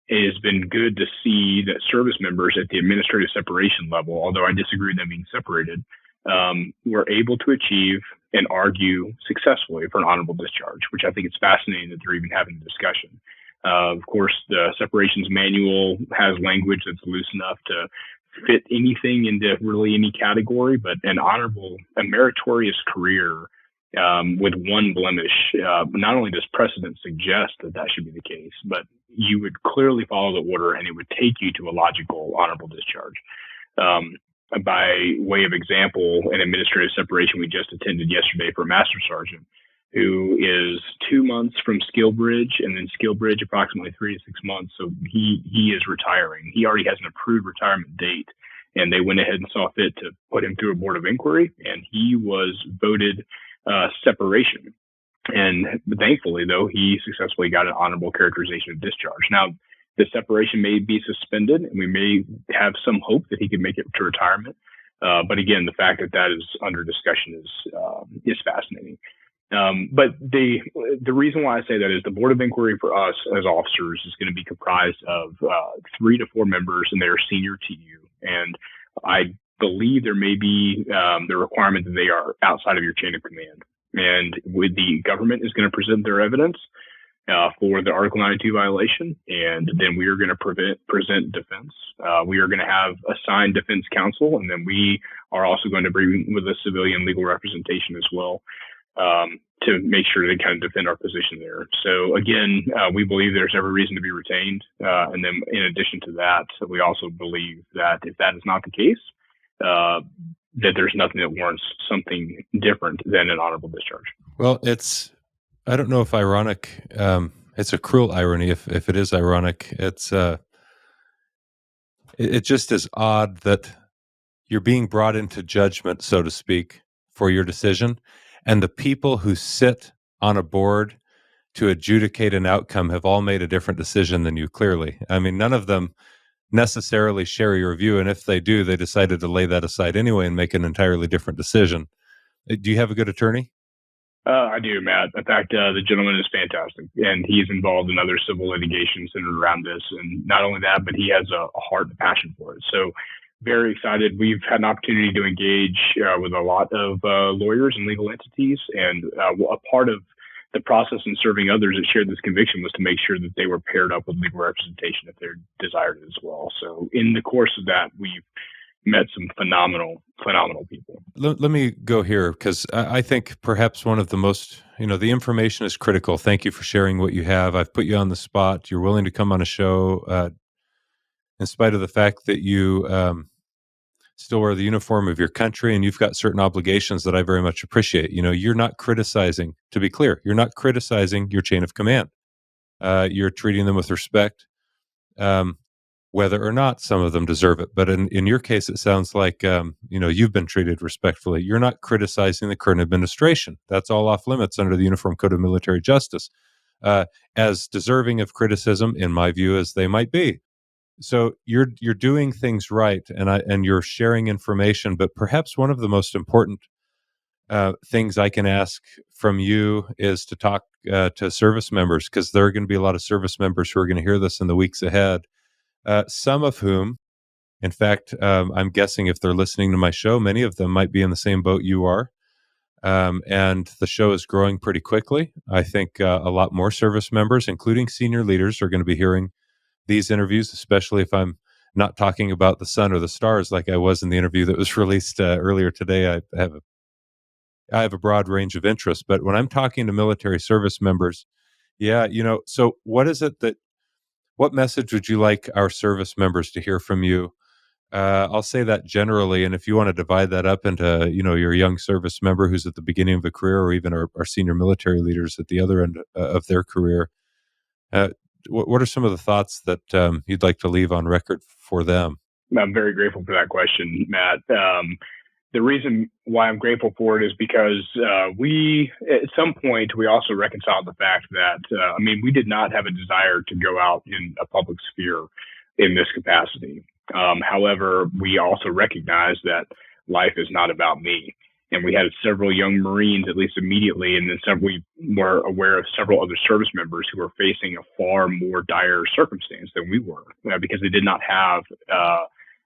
it has been good to see that service members at the administrative separation level, although I disagree with them being separated, were able to achieve and argue successfully for an honorable discharge, which I think it's fascinating that they're even having a discussion. Of course, the separations manual has language that's loose enough to fit anything into really any category, but an honorable, a meritorious career with one blemish, not only does precedent suggest that that should be the case, but you would clearly follow the order and it would take you to a logical honorable discharge. By way of example, an administrative separation we just attended yesterday for a master sergeant who is 2 months from skill bridge, and then skill bridge approximately 3 to 6 months. So he is retiring. He already has an approved retirement date, and they went ahead and saw fit to put him through a board of inquiry, and he was voted separation. And thankfully, though, he successfully got an honorable characterization of discharge. Now, the separation may be suspended, and we may have some hope that he could make it to retirement. But again, the fact that that is under discussion is fascinating. But the reason why I say that is the board of inquiry for us as officers is going to be comprised of 3 to 4 members, and they are senior to you. And I believe there may be the requirement that they are outside of your chain of command. And with the government is going to present their evidence for the Article 92 violation, and then we are going to present defense. We are going to have assigned defense counsel, and then we are also going to bring with a civilian legal representation as well to make sure they kind of defend our position there. So again, we believe there's every reason to be retained. And then in addition to that, we also believe that if that is not the case, that there's nothing that warrants something different than an honorable discharge. Well, I don't know if ironic, it's a cruel irony if it is ironic. It just is odd that you're being brought into judgment, so to speak, for your decision, and the people who sit on a board to adjudicate an outcome have all made a different decision than you, clearly. I mean, none of them necessarily share your view, and if they do, they decided to lay that aside anyway and make an entirely different decision. Do you have a good attorney? I do, Matt. In fact, the gentleman is fantastic, and he's involved in other civil litigation centered around this. And not only that, but he has a heart and passion for it. So very excited. We've had an opportunity to engage with a lot of lawyers and legal entities, and a part of the process in serving others that shared this conviction was to make sure that they were paired up with legal representation if they desired it as well. So in the course of that, we've met some phenomenal people. Let me go here, because I think perhaps one of the most, the information is critical. Thank you for sharing what you have. I've put you on the spot. You're willing to come on a show in spite of the fact that you still wear the uniform of your country, and you've got certain obligations that I very much appreciate. You're not criticizing, to be clear, you're not criticizing your chain of command. You're treating them with respect, whether or not some of them deserve it. But in your case, it sounds like, you've been treated respectfully. You're not criticizing the current administration. That's all off limits under the Uniform Code of Military Justice, as deserving of criticism, in my view, as they might be. So you're doing things right, and you're sharing information. But perhaps one of the most important things I can ask from you is to talk to service members, because there are going to be a lot of service members who are going to hear this in the weeks ahead. Some of whom, in fact, I'm guessing if they're listening to my show, many of them might be in the same boat you are. And the show is growing pretty quickly. I think a lot more service members, including senior leaders, are going to be hearing these interviews, especially if I'm not talking about the sun or the stars like I was in the interview that was released earlier today. I have a broad range of interests, but when I'm talking to military service members, yeah, so what message would you like our service members to hear from you? I'll say that generally, and if you want to divide that up into, your young service member who's at the beginning of a career, or even our senior military leaders at the other end of their career, what are some of the thoughts that you'd like to leave on record for them? I'm very grateful for that question, Matt. The reason why I'm grateful for it is because we, at some point, we also reconciled the fact that, we did not have a desire to go out in a public sphere in this capacity. However, we also recognize that life is not about me. And we had several young Marines, at least immediately, and then we were aware of several other service members who were facing a far more dire circumstance than we were, because they did not have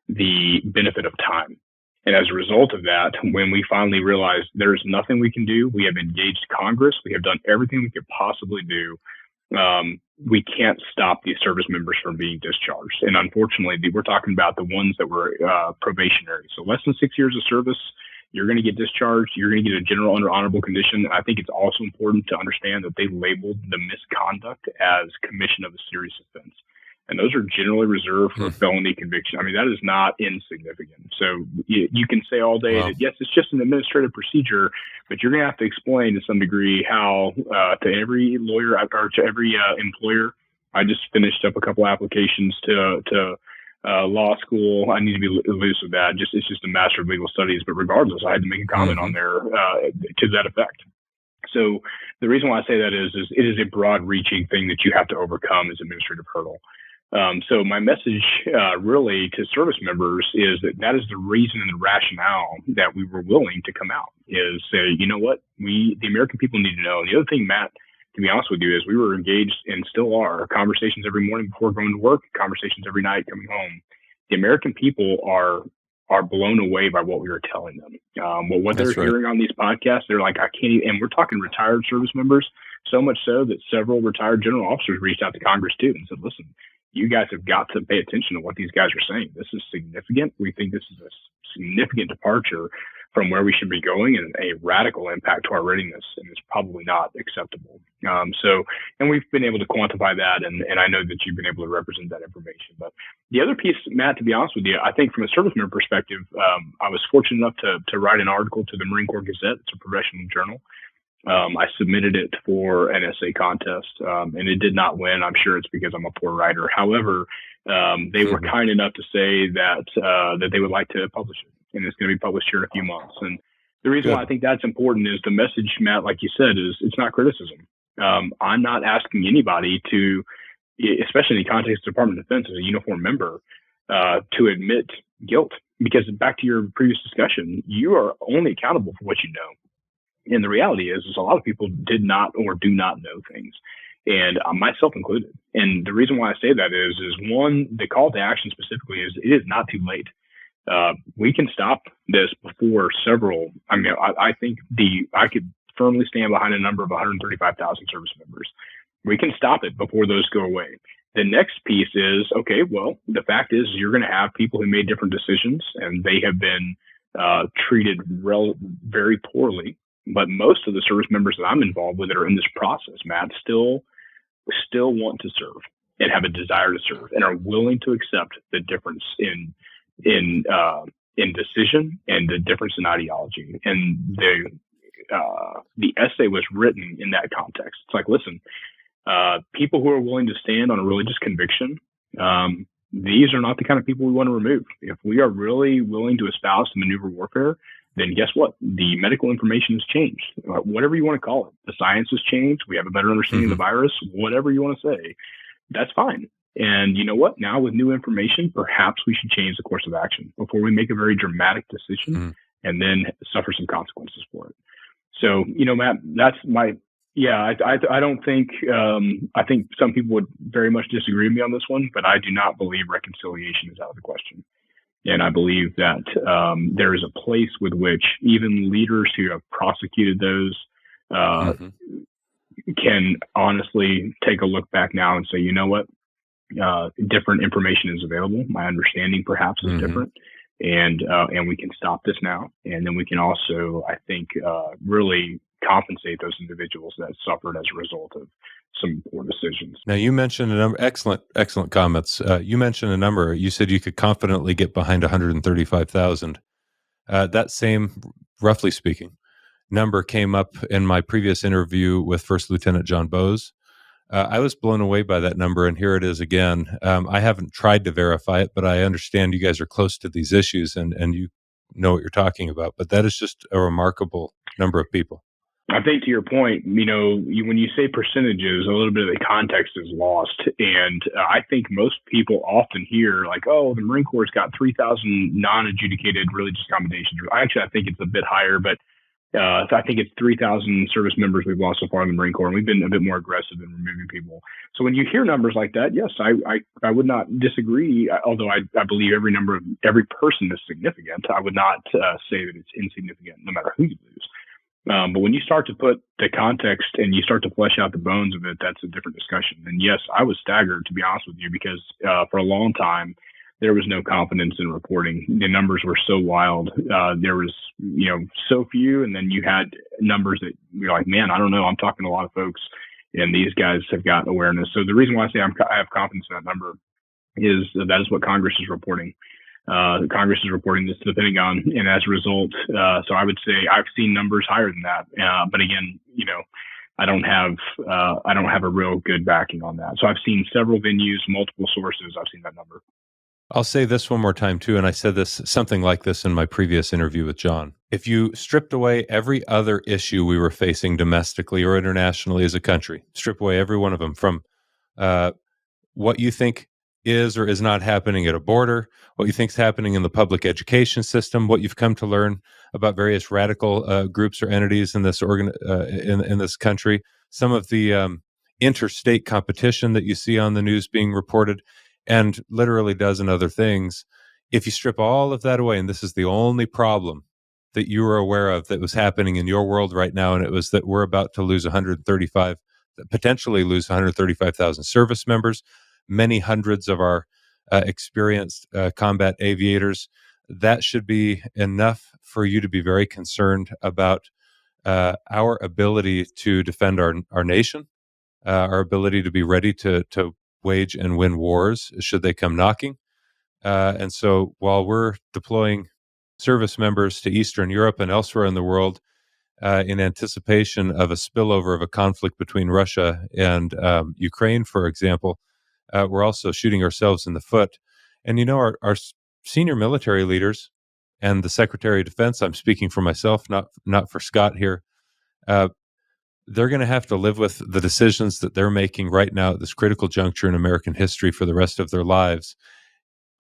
the benefit of time. And as a result of that, when we finally realized there's nothing we can do, we have engaged Congress, we have done everything we could possibly do. We can't stop these service members from being discharged. And unfortunately, we're talking about the ones that were probationary. So less than 6 years of service, you're going to get discharged. You're going to get a general under honorable condition. I think it's also important to understand that they labeled the misconduct as commission of a serious offense. And those are generally reserved for felony conviction. That is not insignificant. So you can say all day that, yes, it's just an administrative procedure, but you're going to have to explain to some degree how to every lawyer or to every employer. I just finished up a couple applications to law school. I need to be loose with that. It's just a Master of Legal Studies. But regardless, I had to make a comment on there to that effect. So the reason why I say that is it is a broad-reaching thing that you have to overcome as administrative hurdle. So my message really to service members is that is the reason and the rationale that we were willing to come out, is say, you know what, the American people need to know. And the other thing, Matt, to be honest with you, is we were engaged and still are conversations every morning before going to work, conversations every night coming home. The American people are blown away by what we were telling them. What they're hearing on these podcasts, they're like, I can't even, and we're talking retired service members, so much so that several retired general officers reached out to Congress too and said, listen, you guys have got to pay attention to what these guys are saying. This is significant. We think this is a significant departure from where we should be going and a radical impact to our readiness, and it's probably not acceptable. And we've been able to quantify that, and I know that you've been able to represent that information. But the other piece, Matt, to be honest with you, I think from a service member perspective, I was fortunate enough to write an article to the Marine Corps Gazette. It's a professional journal. I submitted it for an essay contest, and it did not win. I'm sure it's because I'm a poor writer. However, they were kind enough to say that they would like to publish it, and it's going to be published here in a few months. And the reason why I think that's important is the message, Matt, like you said, is it's not criticism. I'm not asking anybody to, especially in the context of the Department of Defense as a uniformed member, to admit guilt. Because back to your previous discussion, you are only accountable for what you know. And the reality is a lot of people did not or do not know things, and myself included. And the reason why I say that is one, the call to action specifically is it is not too late. We can stop this before several. I think I could firmly stand behind a number of 135,000 service members. We can stop it before those go away. The next piece is, okay, well, the fact is you're going to have people who made different decisions, and they have been treated very poorly. But most of the service members that I'm involved with that are in this process, Matt, still want to serve and have a desire to serve and are willing to accept the difference in decision and the difference in ideology. And the essay was written in that context. It's like, listen, people who are willing to stand on a religious conviction, these are not the kind of people we want to remove. If we are really willing to espouse the maneuver warfare, then guess what? The medical information has changed. Whatever you want to call it. The science has changed. We have a better understanding of the virus. Whatever you want to say, that's fine. And you know what? Now with new information, perhaps we should change the course of action before we make a very dramatic decision and then suffer some consequences for it. So, Matt, that's my, I don't think, I think some people would very much disagree with me on this one, but I do not believe reconciliation is out of the question. And I believe that there is a place with which even leaders who have prosecuted those can honestly take a look back now and say, you know what, different information is available. My understanding perhaps is different. And we can stop this now. And then we can also, I think, really compensate those individuals that suffered as a result of some poor decisions. Now, you mentioned a number, excellent comments. You mentioned a number. You said you could confidently get behind 135,000. That same, roughly speaking, number came up in my previous interview with First Lieutenant John Bowes. I was blown away by that number, and here it is again. I haven't tried to verify it, but I understand you guys are close to these issues and you know what you're talking about. But that is just a remarkable number of people. I think to your point, when you say percentages, a little bit of the context is lost. And I think most people often hear like, oh, the Marine Corps has got 3,000 non-adjudicated religious accommodations. Actually, I think it's a bit higher, but I think it's 3,000 service members we've lost so far in the Marine Corps, and we've been a bit more aggressive in removing people. So when you hear numbers like that, yes, I would not disagree. Although I believe every person is significant, I would not say that it's insignificant, no matter who you lose. But when you start to put the context and you start to flesh out the bones of it, that's a different discussion. And yes, I was staggered, to be honest with you, because for a long time, there was no confidence in reporting. The numbers were so wild. There was, so few. And then you had numbers that you're like, man, I don't know. I'm talking to a lot of folks and these guys have got awareness. So the reason why I say I have confidence in that number is that is what Congress is reporting. Congress is reporting this to the Pentagon. And as a result, so I would say I've seen numbers higher than that. But again, I don't have a real good backing on that. So I've seen several venues, multiple sources. I've seen that number. I'll say this one more time too, and I said something like this in my previous interview with John. If you stripped away every other issue we were facing domestically or internationally as a country, strip away every one of them from what you think is or is not happening at a border, what you think is happening in the public education system, what you've come to learn about various radical groups or entities in this in this country, some of the interstate competition that you see on the news being reported, and literally a dozen other things. If you strip all of that away, and this is the only problem that you were aware of that was happening in your world right now, and it was that we're about to potentially lose 135,000 service members, many hundreds of our experienced combat aviators, that should be enough for you to be very concerned about our ability to defend our nation, our ability to be ready to wage and win wars should they come knocking. And so while we're deploying service members to Eastern Europe and elsewhere in the world in anticipation of a spillover of a conflict between Russia and Ukraine, for example, we're also shooting ourselves in the foot. And our senior military leaders and the Secretary of Defense, I'm speaking for myself, not for Scott here, they're going to have to live with the decisions that they're making right now at this critical juncture in American history for the rest of their lives.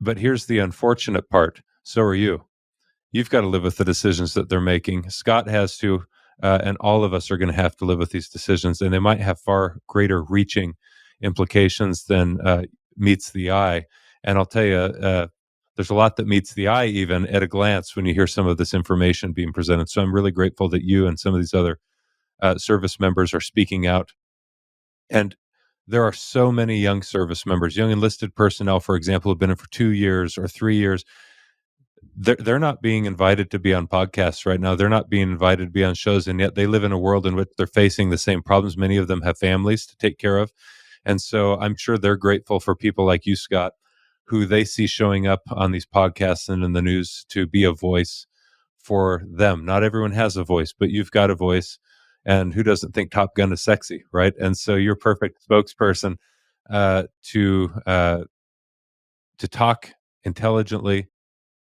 But here's the unfortunate part. So are you. You've got to live with the decisions that they're making. Scott has to, and all of us are going to have to live with these decisions, and they might have far greater reaching implications than meets the eye. And I'll tell you, there's a lot that meets the eye even at a glance when you hear some of this information being presented. So I'm really grateful that you and some of these other service members are speaking out. And there are so many young service members, young enlisted personnel, for example, who've been in for 2 years or 3 years. They're not being invited to be on podcasts right now. They're not being invited to be on shows, and yet they live in a world in which they're facing the same problems. Many of them have families to take care of. And so I'm sure they're grateful for people like you, Scott, who they see showing up on these podcasts and in the news to be a voice for them. Not everyone has a voice, but you've got a voice. And who doesn't think Top Gun is sexy, right? And so you're a perfect spokesperson to talk intelligently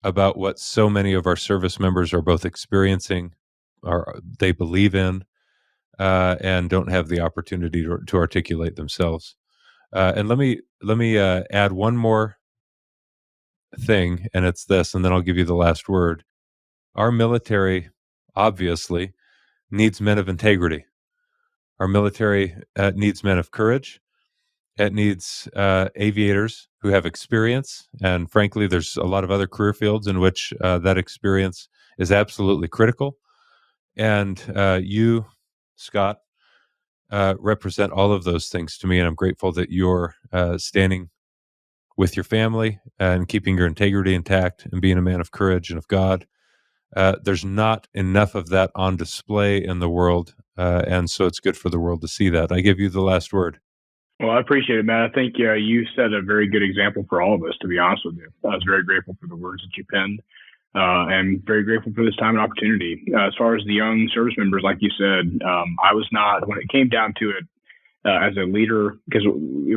about what so many of our service members are both experiencing, or they believe in, and don't have the opportunity to articulate themselves. And let me add one more thing, and it's this, and then I'll give you the last word. Our military obviously needs men of integrity. Our military needs men of courage. It needs aviators who have experience, and frankly, there's a lot of other career fields in which that experience is absolutely critical. And you, Scott, represent all of those things to me, and I'm grateful that you're standing with your family and keeping your integrity intact and being a man of courage and of God. There's not enough of that on display in the world, and so it's good for the world to see that. I give you the last word. Well, I appreciate it, Matt. I think you set a very good example for all of us, to be honest with you. I was very grateful for the words that you penned, and very grateful for this time and opportunity. As far as the young service members, like you said, I was not, when it came down to it, as a leader, because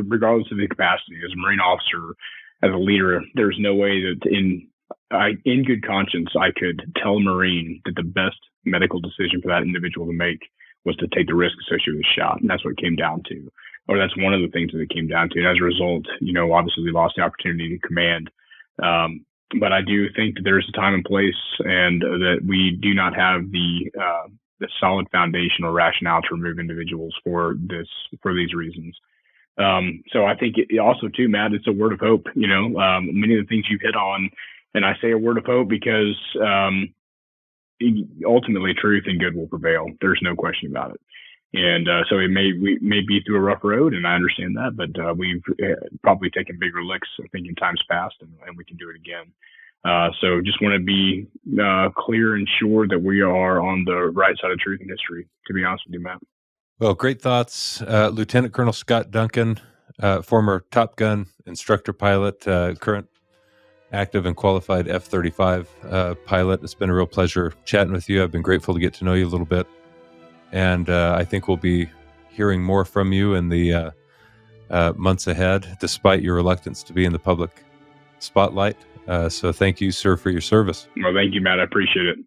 regardless of the capacity, as a Marine officer, as a leader, there's no way that in good conscience, I could tell a Marine that the best medical decision for that individual to make was to take the risk associated with a shot. And that's what it came down to, or that's one of the things that it came down to. And as a result, obviously we lost the opportunity to command. But I do think that there's a time and place, and that we do not have the solid foundation or rationale to remove individuals for these reasons. So I think it also too, Matt, it's a word of hope. Many of the things you've hit on, and I say a word of hope because ultimately truth and good will prevail. There's no question about it. And so we may be through a rough road, and I understand that, but we've probably taken bigger licks, I think, in times past, and we can do it again. So just want to be clear and sure that we are on the right side of truth and history, to be honest with you, Matt. Well, great thoughts. Lieutenant Colonel Scott Duncan, former Top Gun instructor pilot, current active and qualified F-35 pilot. It's been a real pleasure chatting with you. I've been grateful to get to know you a little bit. And I think we'll be hearing more from you in the months ahead, despite your reluctance to be in the public spotlight. So thank you, sir, for your service. Well, thank you, Matt. I appreciate it.